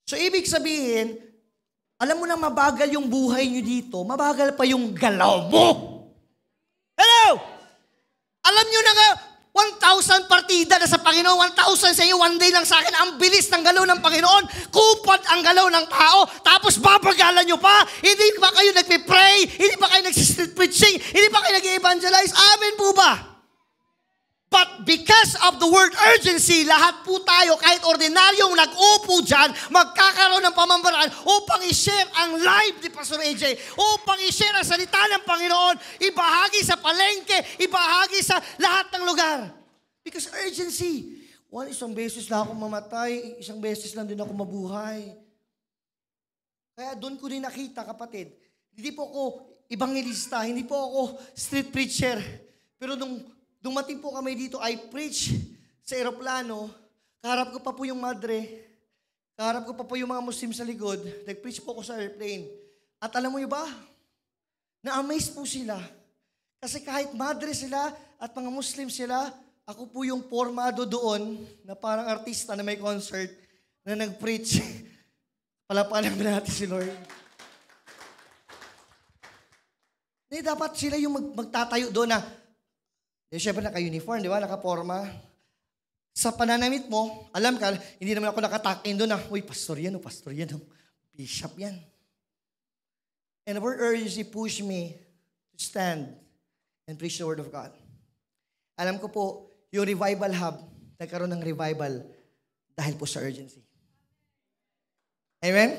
Speaker 1: So, ibig sabihin, alam mo na mabagal yung buhay nyo dito, mabagal pa yung galaw mo. Hello! Alam nyo na nga, 1,000 partida na sa Panginoon, 1,000 sa iyo, 1 day lang sa akin. Ang bilis ng galaw ng Panginoon. Kupad ang galaw ng tao. Tapos babagalan nyo pa. Hindi ba kayo nagpipray? Hindi ba kayo nag-street preaching? Hindi ba kayo nag-evangelize? Amen po ba? But because of the word urgency, lahat po tayo, kahit ordinaryong nag-upo dyan, magkakaroon ng pamamaraan upang i-share ang live ni Pastor AJ, upang i-share ang salita ng Panginoon, ibahagi sa palengke, ibahagi sa lahat ng lugar. Because urgency. Isang beses na ako mamatay, isang beses lang din ako mabuhay. Kaya doon ko din nakita, kapatid, hindi po ako evangelista, hindi po ako street preacher, pero nung dumating po kami dito, I preach sa aeroplano. Kaharap ko pa po yung madre. Kaharap ko pa po yung mga Muslim sa likod. Nag-preach po ako sa airplane. At alam mo yun ba? Na-amaze po sila. Kasi kahit madre sila at mga Muslim sila, ako po yung formado doon na parang artista na may concert na nag-preach. Palapanan ba natin si Lord? Hindi, dapat sila yung magtatayo doon na siyempre naka-uniform, di ba? Naka-forma. Sa pananamit mo, alam ka, hindi naman ako nakatakin doon na, uy, pastor yan, bishop yan. And the word urgency pushed me to stand and preach the Word of God. Alam ko po, yung Revival Hub, nagkaroon ng revival dahil po sa urgency. Amen?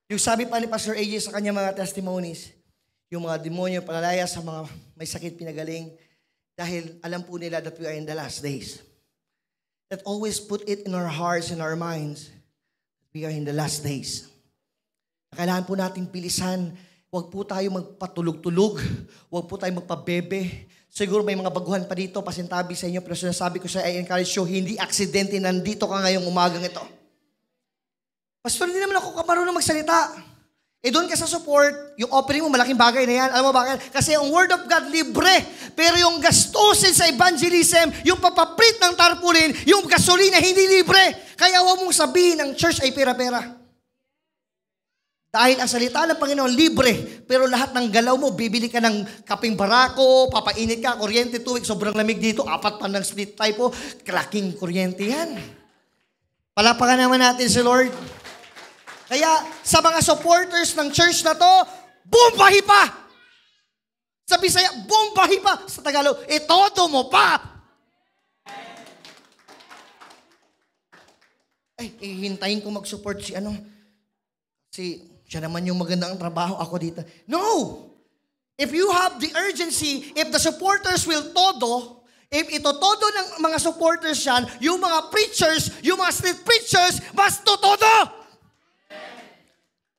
Speaker 1: Yung sabi pa ni Pastor AJ sa kanya mga testimonies, yung mga demonyo palalaya sa mga may sakit pinagaling dahil alam po nila that we are in the last days. That always put it in our hearts and our minds that we are in the last days. Kailangan po nating bilisan. Huwag po tayo magpatulog-tulog. Huwag po tayo magpabebe. Siguro may mga baguhan pa dito, pasintabi sa inyo, pero sinasabi ko sa I encourage you, hindi aksidente nandito ka ngayong umagang ito. Pastor, hindi naman ako marunong magsalita. Doon ka sa support, yung offering mo, malaking bagay na yan. Alam mo bakit? Kasi ang Word of God, libre. Pero yung gastusin sa evangelism, yung papaprit ng tarpaulin, yung gasolina, hindi libre. Kaya huwag mong sabihin, ang church ay pera-pera. Dahil ang salita ng Panginoon, libre. Pero lahat ng galaw mo, bibili ka ng kaping barako, papainit ka, kuryente, tubig, sobrang lamig dito, 4 pa ng split type, klaking kuryente yan. Palapakan naman natin si Lord. Kaya sa mga supporters ng church na to, bumbahi pa! Sa Bisaya, bumbahi pa! Sa Tagalog, itodo mo pa! Ay, hintayin ko mag-support si siya naman yung magandang trabaho, ako dito. No! If you have the urgency, if the supporters will todo, if itotodo ng mga supporters yan, yung mga preachers, yung mga street preachers, mas totodo!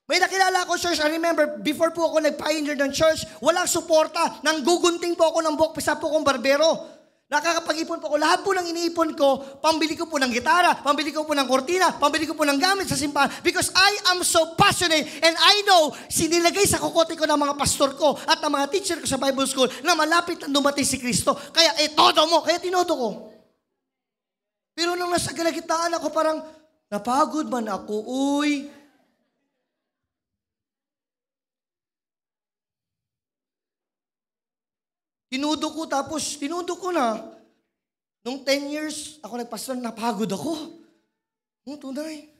Speaker 1: May nakilala ako, church, I remember, before po ako nag-pioneer ng church, walang suporta. Nanggugunting po ako ng buhok, pisa po akong barbero. Nakakapag-ipon po ako. Lahat po ng iniipon ko, pambili ko po ng gitara, pambili ko po ng kortina, pambili ko po ng gamit sa simbahan. Because I am so passionate and I know, sinilagay sa kukote ko ng mga pastor ko at ng mga teacher ko sa Bible School na malapit na dumating si Kristo. Kaya todo mo, kaya tinodo ko. Pero nung nasa galagitaan ako, parang, napagod man ako, uy. Tinudo ko na. Nung 10 years, ako nagpastor, napagod ako. Tunay.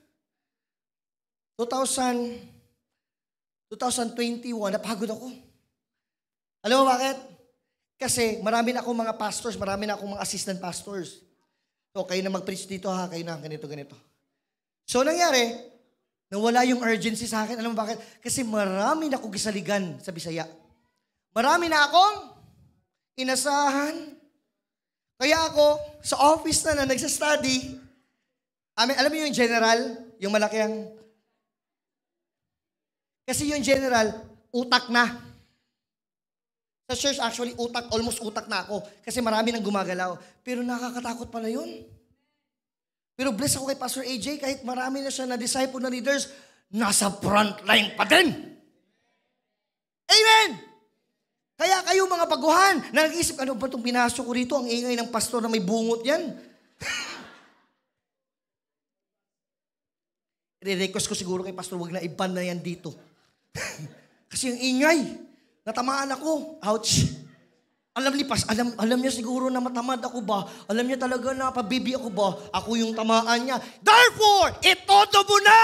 Speaker 1: 2021, napagod ako. Alam mo bakit? Kasi marami na akong mga pastors, marami na akong mga assistant pastors. So, kayo na mag-preach dito ha, kayo na, ganito. So, nangyari, nawala yung urgency sa akin. Alam mo bakit? Kasi marami na akong gisaligan sa Bisaya. Marami na akong inasahan. Kaya ako, sa office na nagsa-study, alam mo yung general, yung malaki ang... Kasi yung general, utak na. Sa church, actually, almost utak na ako. Kasi marami nang gumagalaw. Pero nakakatakot pala yun. Pero bless ako kay Pastor AJ, kahit marami na siya na disciple na leaders, nasa front line pa din. Amen! Kaya kayo mga baguhan, na nag-isip, ano ba itong pinasok ko rito? Ang ingay ng pastor na may bungot yan. I-request ko siguro kay pastor, wag na iban na yan dito. Kasi yung ingay, natamaan ako. Ouch. Alam niya siguro na matamad ako ba? Alam niya talaga na pabibi ako ba? Ako yung tamaan niya. Therefore, itodo mo na!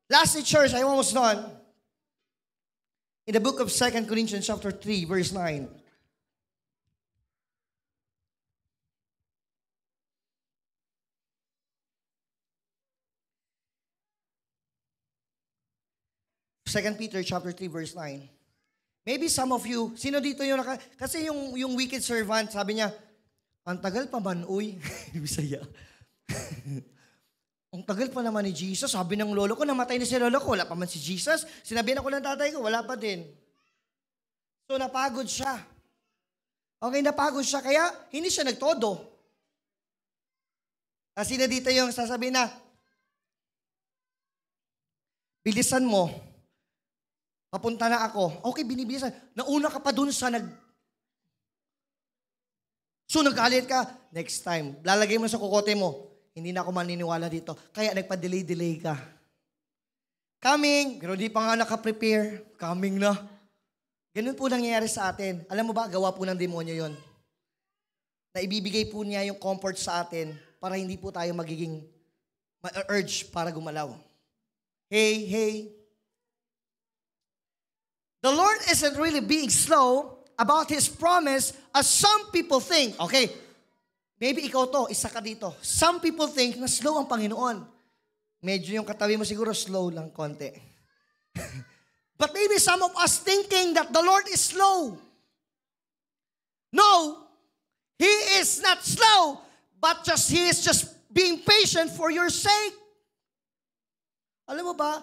Speaker 1: Lastly, church, I almost done. In the book of 2 Corinthians chapter 3, verse 9. Second Peter chapter 3, verse 9. Maybe some of you, sino dito yung kasi yung wicked servant, sabi niya, ang tagal pa man, uy. Bisaya. Ang tagal pa naman ni Jesus. Sabi ng lolo ko, namatay na si lolo ko. Wala pa man si Jesus. Sinabihan ako ng tatay ko, wala pa din. So, napagod siya. Okay, napagod siya. Kaya, hindi siya nagtodo. Kasi na dito yung sasabihin na, bilisan mo. Papunta na ako. Okay, binibilisan. Nauna ka pa dun sa So, nagalit ka. Next time. Lalagay mo sa kukote mo. Hindi na ako maniniwala dito. Kaya nagpa-delay ka. Coming, pero di pa nga naka-prepare. Coming na. Ganun po nangyayari sa atin. Alam mo ba, gawa po ng demonyo yon. Na ibibigay po niya yung comfort sa atin para hindi po tayo magiging ma-urge para gumalaw. Hey. The Lord isn't really being slow about His promise as some people think. Okay, maybe ikaw to, isa ka dito. Some people think na slow ang Panginoon. Medyo yung katabi mo siguro slow lang konti. But maybe some of us thinking that the Lord is slow. No, He is not slow, but He is just being patient for your sake. Alam mo ba,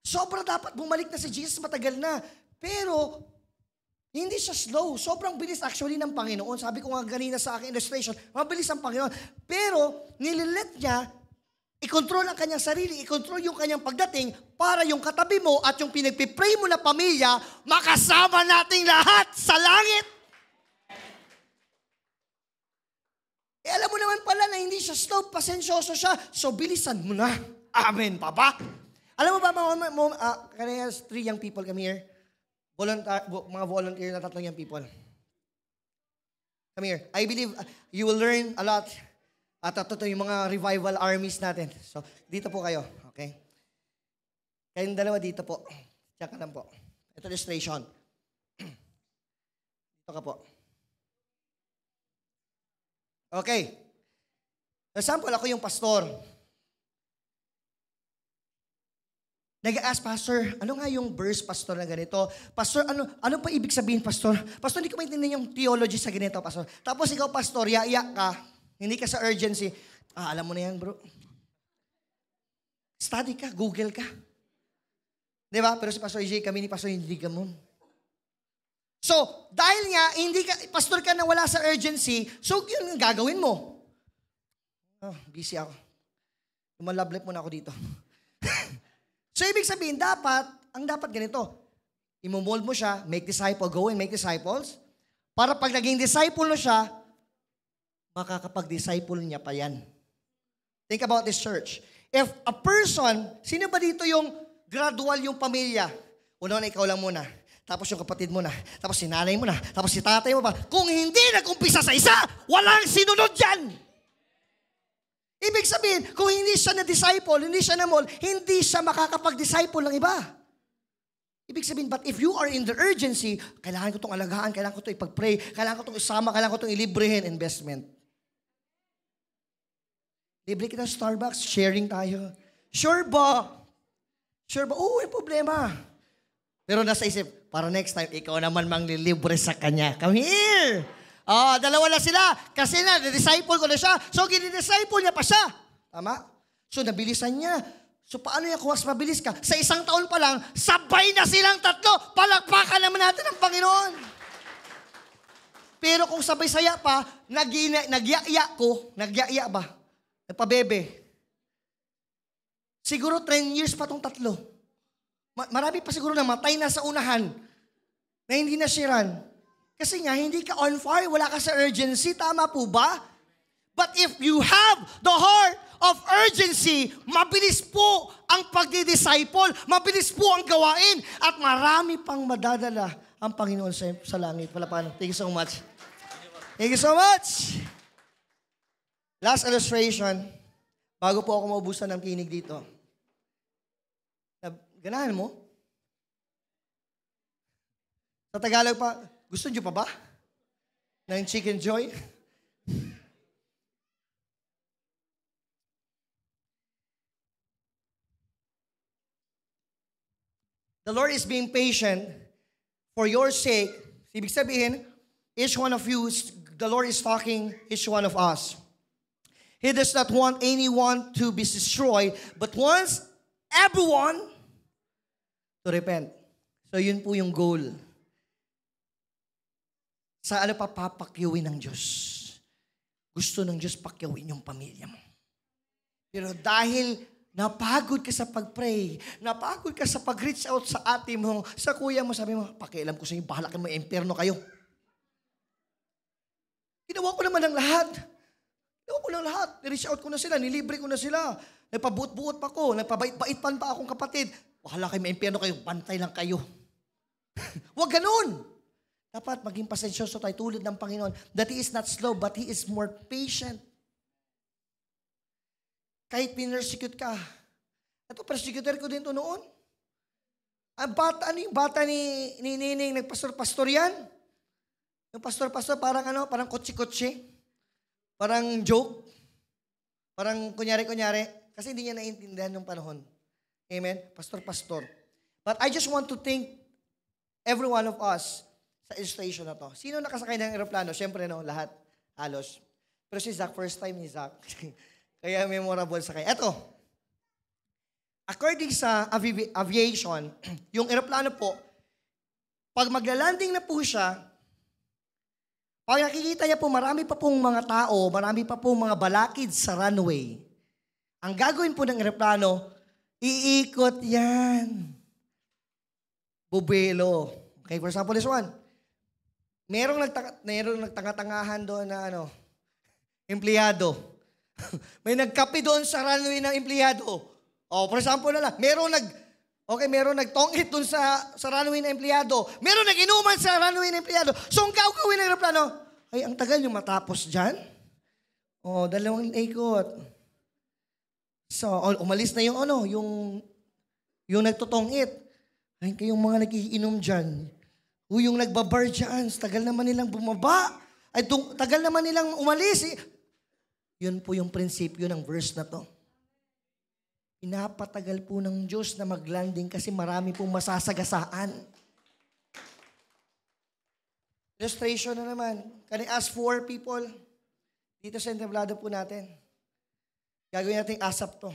Speaker 1: sobra dapat bumalik na si Jesus, matagal na. Pero, hindi siya slow. Sobrang bilis actually ng Panginoon. Sabi ko nga ganina sa aking illustration, mabilis ang Panginoon. Pero, nililet niya, i-control ang kanyang sarili, i-control yung kanyang pagdating para yung katabi mo at yung pinagpipray mo na pamilya, makasama nating lahat sa langit. Alam mo naman pala na hindi siya slow, pasensyoso siya, so bilisan mo na. Amen, Papa. Alam mo ba, kanina 3 young people come here. Mga volunteer na 3 young people. Come here. I believe you will learn a lot. At ito yung mga revival armies natin. So, dito po kayo. Okay? Kayong dalawa dito po. Tsaka lang po. Ito illustration. Dito ka po. Okay. For example, ako yung pastor. Nag-ask, Pastor, ano nga yung verse, Pastor, na ganito? Pastor, ano pa ibig sabihin, Pastor? Pastor, hindi ko maintindihan yung theology sa ganito, Pastor. Tapos ikaw, Pastor, iyak ka. Hindi ka sa urgency. Alam mo na yan, bro. Study ka, Google ka. Di ba? Pero si Pastor EJ, kami ni Pastor, hindi gamon. So, dahil nga, hindi ka, pastor ka na wala sa urgency, so yun ang gagawin mo. Busy ako. Lumalove life muna ako dito. So, ibig sabihin, ang dapat ganito, imomold mo siya, make disciple, go and make disciples, para pag naging disciple na siya, makakapag-disciple niya pa yan. Think about this church. If a person, sino ba dito yung gradual yung pamilya? Una na ikaw lang muna. Tapos yung kapatid mo na. Tapos si nanay mo na. Tapos si tatay mo pa. Kung hindi nag-umpisa sa isa, walang sinunod dyan. Ibig sabihin, kung hindi siya na-disciple, hindi siya na-mold, hindi siya makakapag-disciple ng iba. Ibig sabihin, but if you are in the urgency, kailangan ko itong alagaan, kailangan ko itong ipag-pray, kailangan ko itong isama, kailangan ko itong ilibrehin, investment. Libre kita sa Starbucks, sharing tayo. Sure ba? Sure ba? Oo, may problema. Pero nasa isip, para next time, ikaw naman manglilibre sa kanya. Come here! Dalawa na sila. Kasi disciple ko na siya. So, gini-disciple niya pa siya. Tama? So, nabilisan niya. So, paano niya kung mas mabilis ka? Sa 1 taon pa lang, sabay na silang 3. Palakpakan naman natin ang Panginoon. Pero kung sabay-saya pa, nagyaya ba? Nagpabebe. Siguro 10 years pa tong 3. Marami pa siguro na matay na sa unahan na hindi nasiran. Kasi nga, hindi ka on fire, wala ka sa urgency. Tama po ba? But if you have the heart of urgency, mabilis po ang pagdi-disciple, mabilis po ang gawain, at marami pang madadala ang Panginoon sa langit. Palapanan. Thank you so much. Thank you so much. Last illustration, bago po ako maubusan ng tinig dito. Ganahan mo? Sa Tagalog pa, gusto niyo pa ba? Ng Chicken Joy? The Lord is being patient for your sake. Ibig sabihin, each one of you, the Lord is talking, each one of us. He does not want anyone to be destroyed, but wants everyone to repent. So yun po yung goal. Sa ano pa papakyawin ng Diyos? Gusto ng Diyos pakyawin yung pamilya mo. Pero dahil napagod ka sa pag-pray, napagod ka sa pag-reach out sa ate mo, sa kuya mo, sabi mo, pakialam ko sa inyo, bahala kayo, may impyerno kayo. Ginawa ko naman ang lahat. Ni-reach out ko na sila, nilibre ko na sila. Nagpabuot-buot pa ko, nagpabait-baitan pa akong kapatid. Bahala kayo, may impyerno kayo, bantay lang kayo. Huwag ganun. Dapat maging pasensyoso tayo tulad ng Panginoon that He is not slow, but He is more patient. Kahit pinersecute ka. Ito, persecutor ko din ito noon. Ano yung bata ni Nining, nagpastor-pastor yan? Yung pastor-pastor, parang parang kotse-kotse. Parang joke. Parang kunyari-kunyari. Kasi hindi niya naiintindihan yung panahon. Amen? Pastor-pastor. But I just want to thank every one of us sa illustration na to. Sino nakasakay ng aeroplano? Siyempre, lahat. Halos. Pero si Zach, first time ni Zach. Kaya memorable sa kanya. Eto, according sa aviation, yung aeroplano po, pag maglalanding na po siya, pag nakikita niya po, marami pa pong mga tao, marami pa pong mga balakid sa runway. Ang gagawin po ng aeroplano, iikot yan. Bubelo. Okay, for example, this one. Merong nagtanga-tangahan doon na empleyado. May nagkape doon sa runway ng empleyado. For example na lang, merong nagtongit doon sa runway ng empleyado. Merong nag-inuman sa runway ng empleyado. So, ang gagawin ng aeroplano, ay, ang tagal yung matapos dyan. 2 ikot. So, umalis na yung nagtutongit. Ay, kayong mga nagiinom dyan. Yung nagbabar dyan, tagal naman nilang bumaba. Ay, tagal naman nilang umalis. Yun po yung prinsipyo ng verse na to. Pinapatagal po ng Diyos na maglanding kasi marami pong masasagasaan. Illustration na naman. Can I ask 4 people? Dito sa entablado po natin. Gagawin natin ASAP to.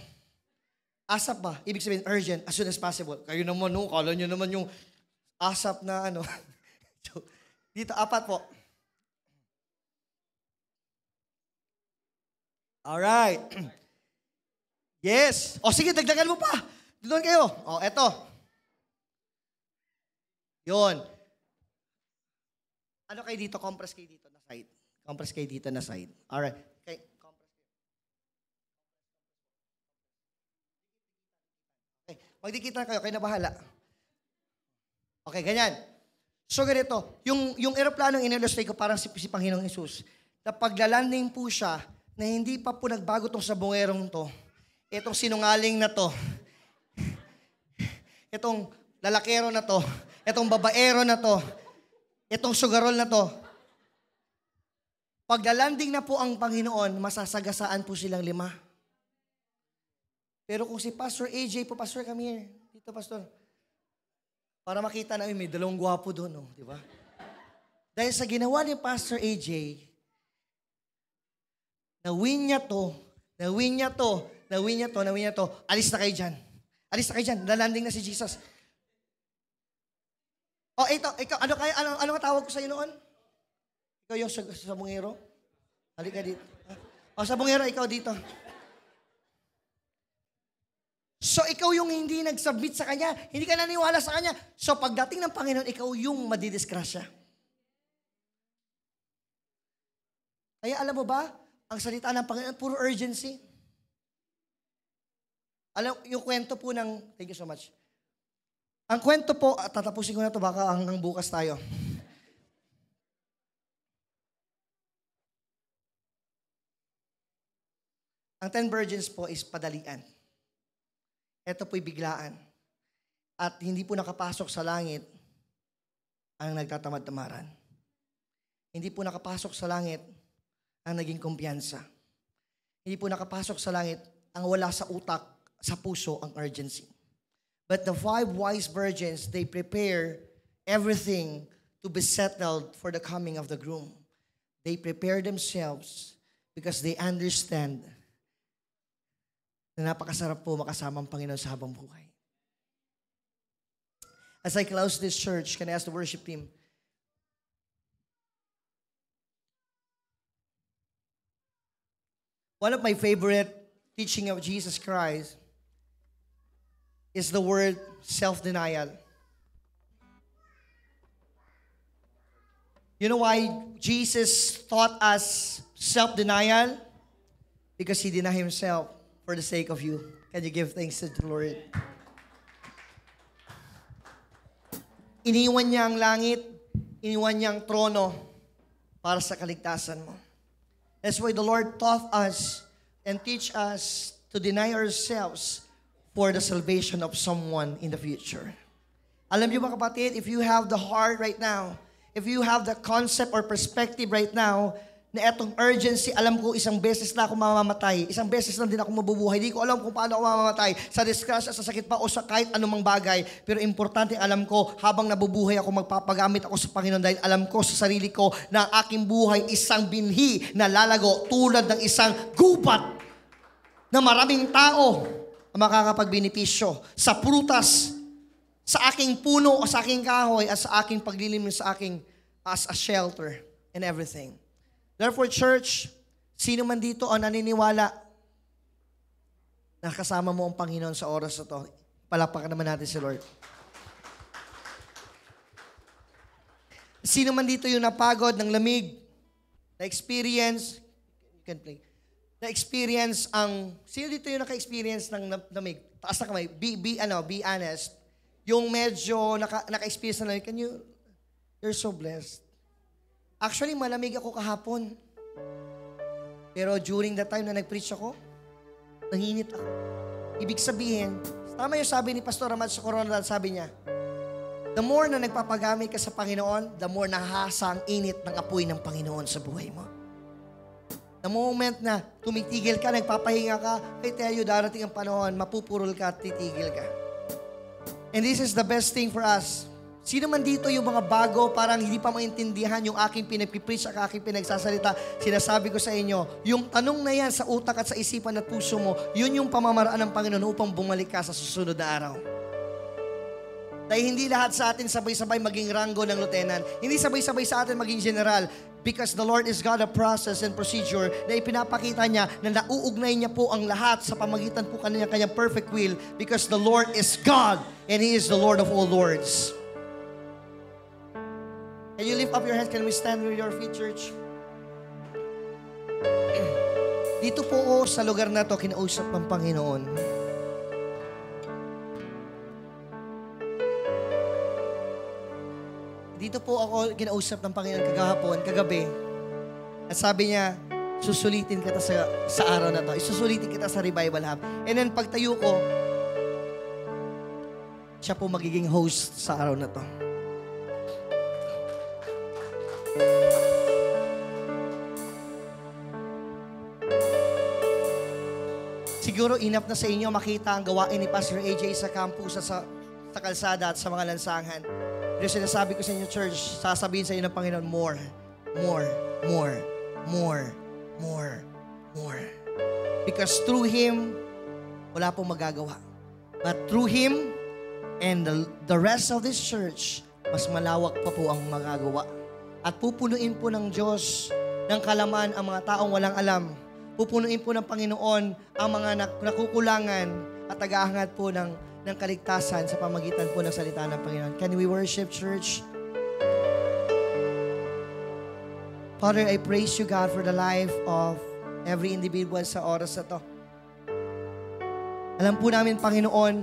Speaker 1: ASAP ba? Ibig sabihin urgent, as soon as possible. Kayo naman, kala nyo naman yung ASAP na Dito, 4 po. Alright. Yes. Sige, dagdagan mo pa. Doon kayo. Eto. Yun. Ano kayo dito? Compress kayo dito na side. Compress kayo dito na side. Alright. Okay. Compress kayo. Okay. Magdikit na kayo. Kayo na bahala. Okay, ganyan. So, ganito. Yung aeroplanong in-illustrate ko parang si Panginoong Hesus. Na paglalanding po siya, na hindi pa po nagbago tong sabongerong to, itong sinungaling na to, itong lalakero na to, itong babaero na to, itong sugarol na to, paglalanding na po ang Panginoon, masasagasaan po silang 5. Pero kung si Pastor AJ po, Pastor, come here. Dito, Pastor. Para makita namin, may 2 gwapo doon, di ba? Dahil sa ginawa ni Pastor AJ, nawin niya to, alis na kayo dyan. Alis na kayo dyan, lalanding na si Jesus. Ikaw, ano tawag ko sa iyo noon? Ikaw yung sabongero? Halika dito. Sabongero, ikaw dito. So, ikaw yung hindi nag-submit sa Kanya, hindi ka naniwala sa Kanya. So, pagdating ng Panginoon, ikaw yung madidisgrasya. Kaya alam mo ba, ang salita ng Panginoon, puro urgency. Alam, yung kwento po thank you so much. Ang kwento po, tatapusin ko na ito, baka hanggang bukas tayo. Ang 10 virgins po is padalian. Ito po'y biglaan. At hindi po nakapasok sa langit ang nagtatamad-tamaran. Hindi po nakapasok sa langit ang naging kumpiyansa. Hindi po nakapasok sa langit ang wala sa utak, sa puso, ang urgency. But the 5 wise virgins, they prepare everything to be settled for the coming of the groom. They prepare themselves because they understand na napakasarap po makasama ang Panginoon sa habang buhay. As I close this church, can I ask the worship team, one of my favorite teaching of Jesus Christ is the word self-denial. You know why Jesus taught us self-denial? Because He denied Himself for the sake of you. Can you give thanks to the Lord? Iniwan niya ang langit, iniwan niya ang trono para sa kaligtasan mo. That's why the Lord taught us and teach us to deny ourselves for the salvation of someone in the future. Alam niyo ba kapatid, if you have the heart right now, if you have the concept or perspective right now, na etong urgency, alam ko isang beses na ako mamamatay, isang beses lang din ako mabubuhay, di ko alam kung paano ako mamamatay, sa disgrasya, sa sakit pa, o sa kahit anumang bagay, pero importante alam ko, habang nabubuhay ako, magpapagamit ako sa Panginoon dahil alam ko sa sarili ko na ang aking buhay isang binhi na lalago tulad ng isang gubat na maraming tao ang makakapagbenepisyo sa prutas, sa aking puno o sa aking kahoy at sa aking paglililim sa aking as a shelter and everything. Therefore, church, sino man dito ang naniniwala na kasama mo ang Panginoon sa oras na to, palakpakan naman natin si Lord. Sino man dito yung napagod ng lamig, na-experience, you can play, na-experience sino dito yung naka-experience ng lamig? Taas na kamay, be honest. Yung medyo naka-experience na lamig, you're so blessed. Actually, malamig ako kahapon. Pero during the time na nag-preach ako, nanginit ako. Ibig sabihin, tama yung sabi ni Pastor Ahmad sa Coronadal, sabi niya, the more na nagpapagamit ka sa Panginoon, the more nahasa ang init ng apoy ng Panginoon sa buhay mo. The moment na tumitigil ka, nagpapahinga ka, kay tayo darating ang panahon, mapupurol ka at titigil ka. And this is the best thing for us. Sino man dito yung mga bago, parang hindi pa maintindihan yung aking pinag-preach at aking pinagsasalita, sinasabi ko sa inyo, yung tanong na yan sa utak at sa isipan at puso mo, yun yung pamamaraan ng Panginoon upang bumalik ka sa susunod na araw. Dahil hindi lahat sa atin sabay-sabay maging ranggo ng lieutenant. Hindi sabay-sabay sa atin maging general. Because the Lord is God a process and procedure na ipinapakita niya na nauugnay niya po ang lahat sa pamagitan po kanyang perfect will because the Lord is God and He is the Lord of all lords. Can you lift up your hands? Can we stand with your feet, church? Dito po sa lugar na to, kinausap ng Panginoon. Dito po ako kinausap ng Panginoon kagabi. At sabi niya, susulitin kita sa araw na to. Isusulitin kita sa Revival Hub. And then pagtayo ko, siya po magiging host sa araw na to. Siguro enough na sa inyo makita ang gawain ni Pastor AJ sa campus, sa kalsada at sa mga lansangan. Pero sinasabi ko sa inyo, church, sasabihin sa inyo ng Panginoon, more, more, more, more, more, more. Because through Him, wala pong magagawa. But through Him and the rest of this church, mas malawak pa po ang magagawa. At pupunuin po ng Diyos ng kalaman ang mga taong walang alam. Pupunuin po ng Panginoon ang mga nakukulangan at tagahangad po ng kaligtasan sa pamagitan po ng salita ng Panginoon. Can we worship, church? Father, I praise you, God, for the life of every individual sa oras na to. Alam po namin, Panginoon,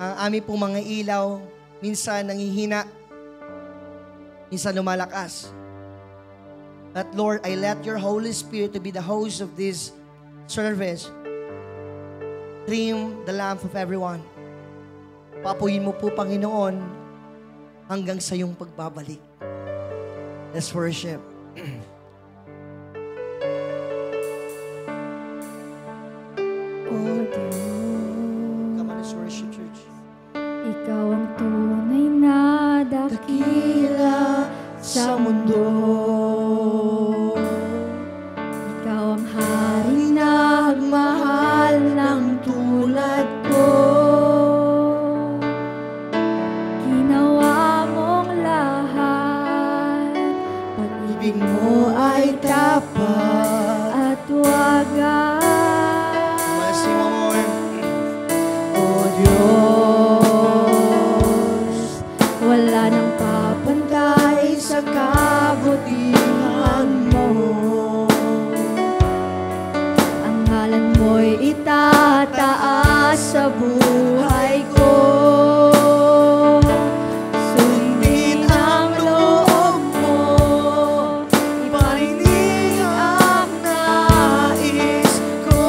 Speaker 1: ang aming pong mga ilaw, minsan nanghihina, minsan lumalakas. But Lord, I let your Holy Spirit to be the host of this service. Trim the lamp of everyone. Papuyin mo po, Panginoon, hanggang sa iyong pagbabalik. Let's worship.
Speaker 2: Oh Diyos,
Speaker 1: Come on, let's worship, church.
Speaker 2: Ikaw ang tunay na dakila sa mundo. Ikaw ang hari na magmahal ng tulad ko. Ginawa mong lahat, pag-ibig mo ay tapat at wagas.
Speaker 1: Sing mo more.
Speaker 2: O Diyos, wala nang papantay sa kabutihan mo. Ang ngalan mo'y itataas sa buhay ko. Sundin ang loob mo, iparinig ang nais ko.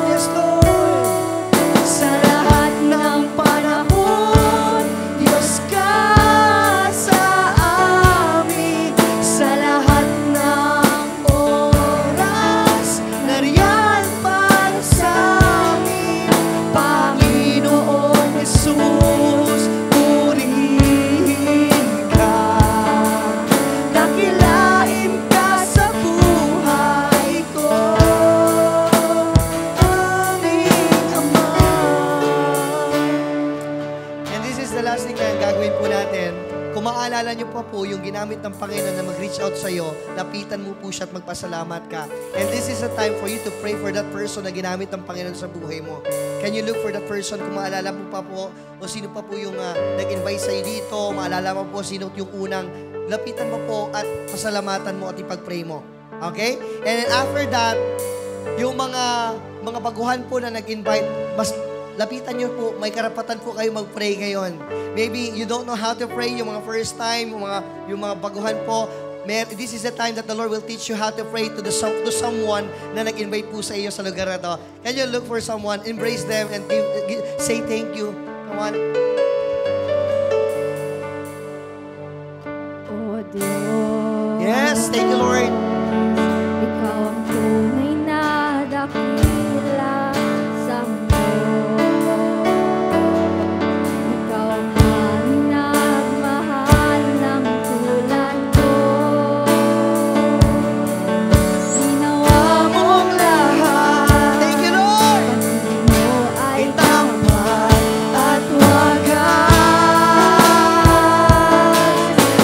Speaker 1: Yes, Lord.
Speaker 2: Sa lahat ng
Speaker 1: Kung maalala niyo pa po yung ginamit ng Panginoon na mag-reach out sa iyo, lapitan mo po siya at magpasalamat ka. And this is a time for you to pray for that person na ginamit ng Panginoon sa buhay mo. Can you look for that person? Kung maalala mo pa po o sino pa po yung nag-invite sa iyo dito, maalala mo po sino yung unang, lapitan mo po at pasalamatan mo at ipag-pray mo. Okay? And then after that, yung mga baguhan po na nag-invite, mas lapitan nyo po, may karapatan po kayo mag-pray ngayon. Maybe you don't know how to pray, yung mga first time, yung mga baguhan po, this is the time that the Lord will teach you how to pray to someone na nag-invite po sa iyo sa lugar na to. Can you look for someone, embrace them, and say thank you. Come on.
Speaker 2: O Diyos,
Speaker 1: Yes, thank you, Lord.
Speaker 2: Ikaw ang tunay na dakila sa mundo. Ikaw ang nagmahal ng tulad ko. Ginawa mong lahat.
Speaker 1: Thank you, Lord.
Speaker 2: Pag-ibig mo ay
Speaker 1: Tapat
Speaker 2: at wagas.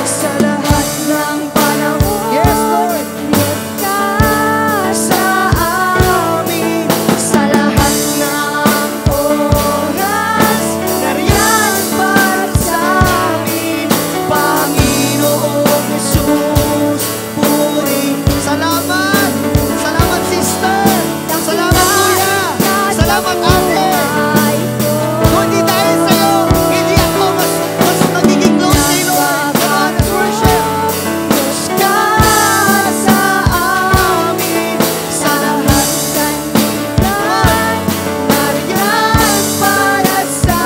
Speaker 2: Sa lahat ng panahon,
Speaker 1: Yes, Lord.
Speaker 2: niyag ka sa amin. Sa lahat ng oras, nariyan para sa amin. Panginoong Jesus, puri.
Speaker 1: Salamat! Salamat, sister! Salamat, kuya! Salamat, ate! Kung di dahil sa'yo, hindi ako mas magiging close kay Lord. Come on, let's worship!
Speaker 2: Diyos ka sa amin, sa lahat sanlibutan, nariyan para sa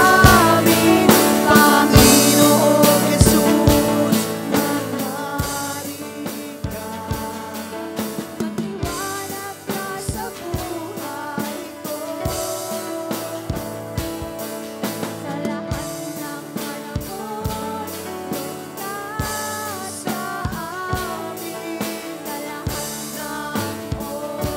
Speaker 2: amin, Panginoong Jesus, maghari ka. Magliwanag ka sa buhay ko, sa lahat ng panahon, Diyos ka sa amin, sa lahat ng oras,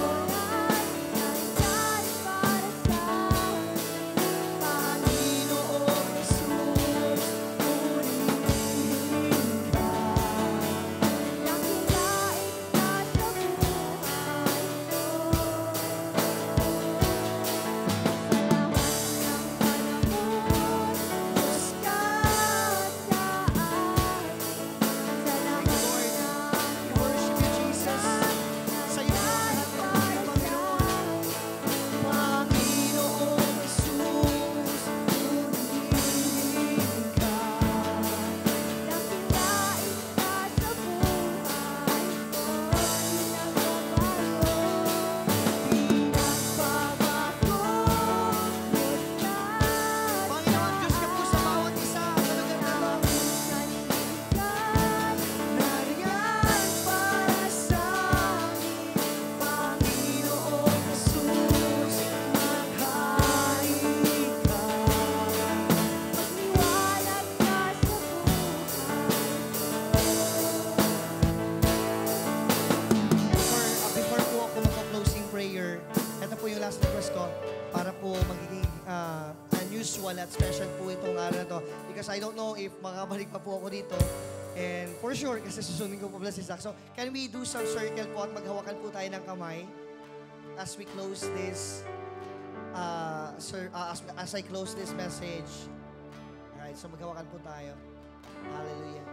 Speaker 2: nariyan para sa amin, Panginoong Jesus, purihin ka. Dakilain ka sa
Speaker 1: Worship you, Jesus. Sa'yo po ang lahat ng mga Panginoon. Panginoong Jesus, purihin ka. Panginoon, Diyos ka po sa bawat isa sa lugar na to.
Speaker 2: Nariyan para sa amin, Panginoong Jesus, maghari ka. Magliwanag ka sa
Speaker 1: Before po ako mag-closing prayer, ito po yung last request ko para po magiging unusual at special po itong araw na to. Because I don't know if makabalik pa po ako dito. And for sure, kasi susunod ko po pala si Zach. So, can we do some circle po at maghawakan po tayo ng kamay as we close this, as I close this message. Alright, so maghawakan po tayo. Hallelujah.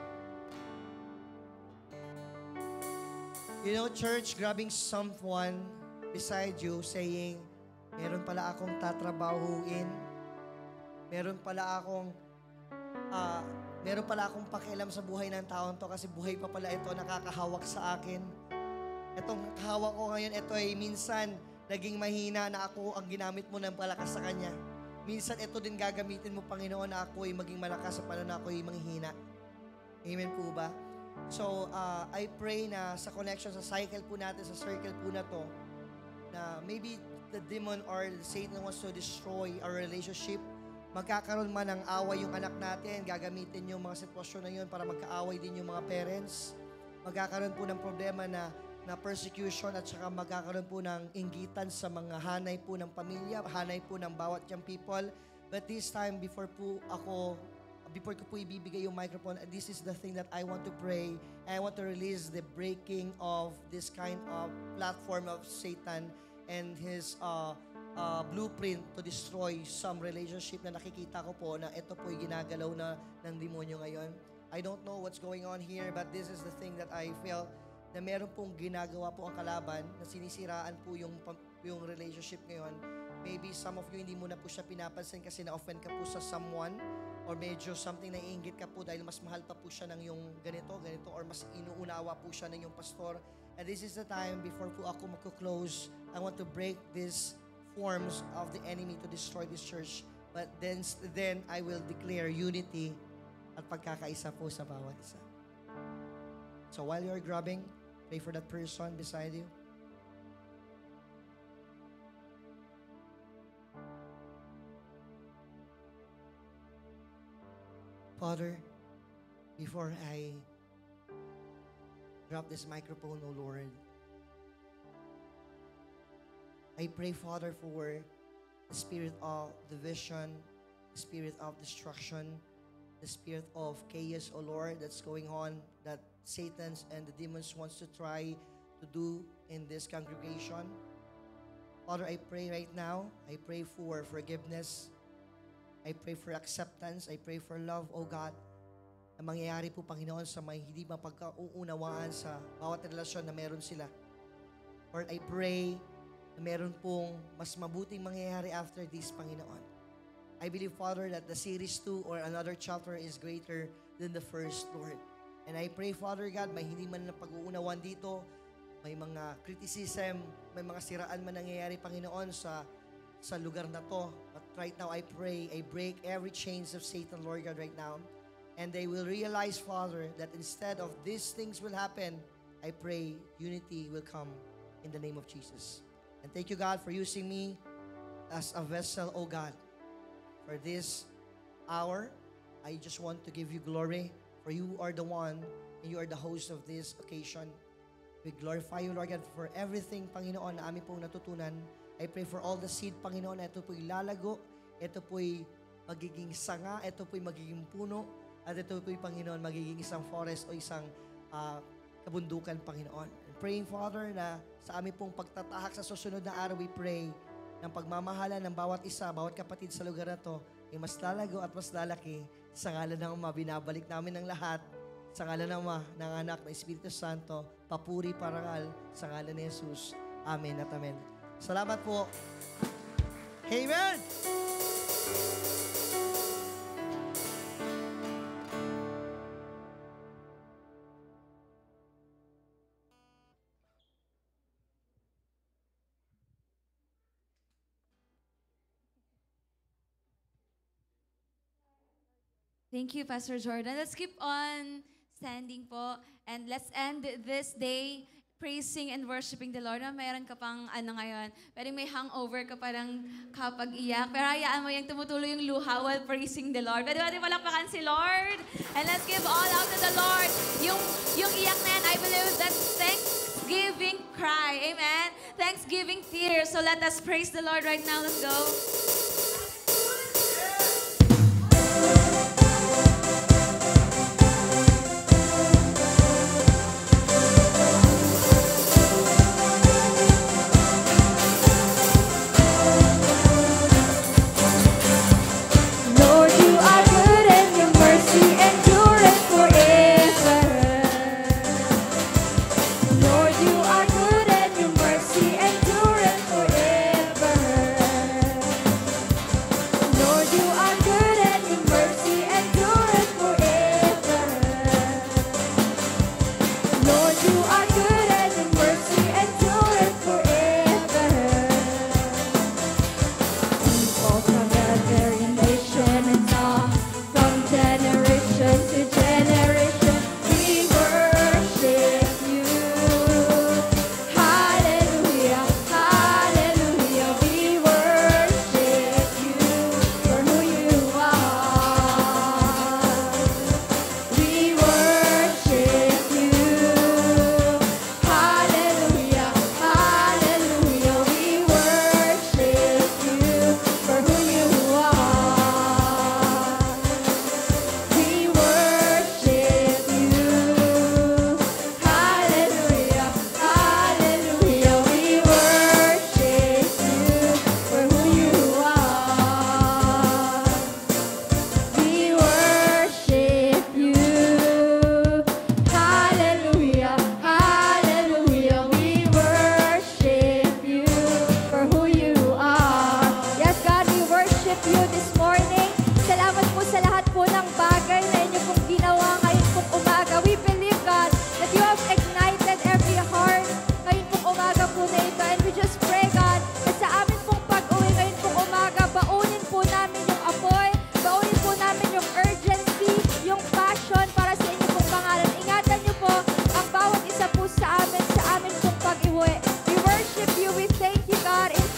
Speaker 1: You know, church, grabbing someone beside you saying, meron pala akong tatrabahuin. Meron pala akong pakialam sa buhay ng taon to kasi buhay pa pala ito nakakahawak sa akin. Itong hawak ko ngayon, ito ay minsan naging mahina na ako ang ginamit mo ng palakas sa Kanya. Minsan ito din gagamitin mo, Panginoon, na ako ay maging malakas sa panahon na ako ay manghihina. Amen po ba? So, I pray na sa connection, sa cycle po natin, sa circle po na to, na maybe the demon or Satan wants to destroy our relationship. Magkakaroon man ng away yung anak natin, gagamitin yung mga sitwasyon na yun para magkaaway din yung mga parents. Magkakaroon po ng problema na persecution at saka magkakaroon po ng inggitan sa mga hanay po ng pamilya, hanay po ng bawat young people. But this time, before po ako before ko po ibibigay yung microphone, this is the thing that I want to pray. And I want to release the breaking of this kind of platform of Satan and his blueprint to destroy some relationship na nakikita ko po na ito po'y ginagalaw na ng demonyo ngayon. I don't know what's going on here, but this is the thing that I felt na meron pong ginagawa po ang kalaban na sinisiraan po yung relationship ngayon. Maybe some of you hindi mo na po siya pinapansin kasi na-offend ka po sa someone or medyo something na iinggit ka po dahil mas mahal pa po siya ng yung ganito or mas inuunawa po siya ng yung pastor. And this is the time before po ako magko-close, I want to break these forms of the enemy to destroy this church. But then I will declare unity at pagkakaisa po sa bawat isa. So while you're grabbing, pray for that person beside you. Father, before I drop this microphone, O Lord, I pray, Father, for the spirit of division, the spirit of destruction, the spirit of chaos, O Lord, that's going on, that Satan's and the demons wants to try to do in this congregation. Father, I pray right now, I pray for forgiveness, I pray for acceptance, I pray for love, O God, na mangyayari po, Panginoon, sa may hindi mapagkaunawaan sa bawat relasyon na meron sila. Lord, I pray na meron pong mas mabuting mangyayari after this, Panginoon. I believe, Father, that the series 2 or another chapter is greater than the first, Lord. And I pray, Father God, may hindi man na pag-uunawan dito, may mga criticism, may mga siraan man nangyayari, Panginoon, sa lugar na to. But right now, I pray, I break every chains of Satan, Lord God, right now. And they will realize, Father, that instead of these things will happen, I pray unity will come in the name of Jesus. And thank you, God, for using me as a vessel, oh God. For this hour, I just want to give you glory, for you are the one, and you are the host of this occasion. We glorify you, Lord God, for everything, Panginoon, na aming pong natutunan. I pray for all the seed, Panginoon, na ito po'y lalago, ito po'y magiging sanga, ito po'y magiging puno, at ito po'y, Panginoon, magiging isang forest o isang kabundukan, Panginoon. And praying, Father, na sa aming pong pagtatahak sa susunod na araw, we pray ng pagmamahala ng bawat isa, bawat kapatid sa lugar na to, ay mas lalago at mas lalaki sa ngalan ng Ama. Binabalik namin ng lahat sa ngalan ng Ama, ng Anak, ng Espiritu Santo, papuri, parangal sa ngalan ni Jesus. Amen at amen. Salamat po. Amen!
Speaker 3: Thank you, Pastor Jordan. Let's keep on standing po. And let's end this day praising and worshiping the Lord. Mayroon ka pang ngayon. Pero may hangover ka parang kapag iyak. Pero hayaan mo yung tumutuloy yung luha while praising the Lord. Pwede palakpakan si Lord. And let's give all out to the Lord. Yung iyak na yan, I believe that's thanksgiving cry. Amen? Thanksgiving tears. So let us praise the Lord right now. Let's go.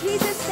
Speaker 2: Jesus'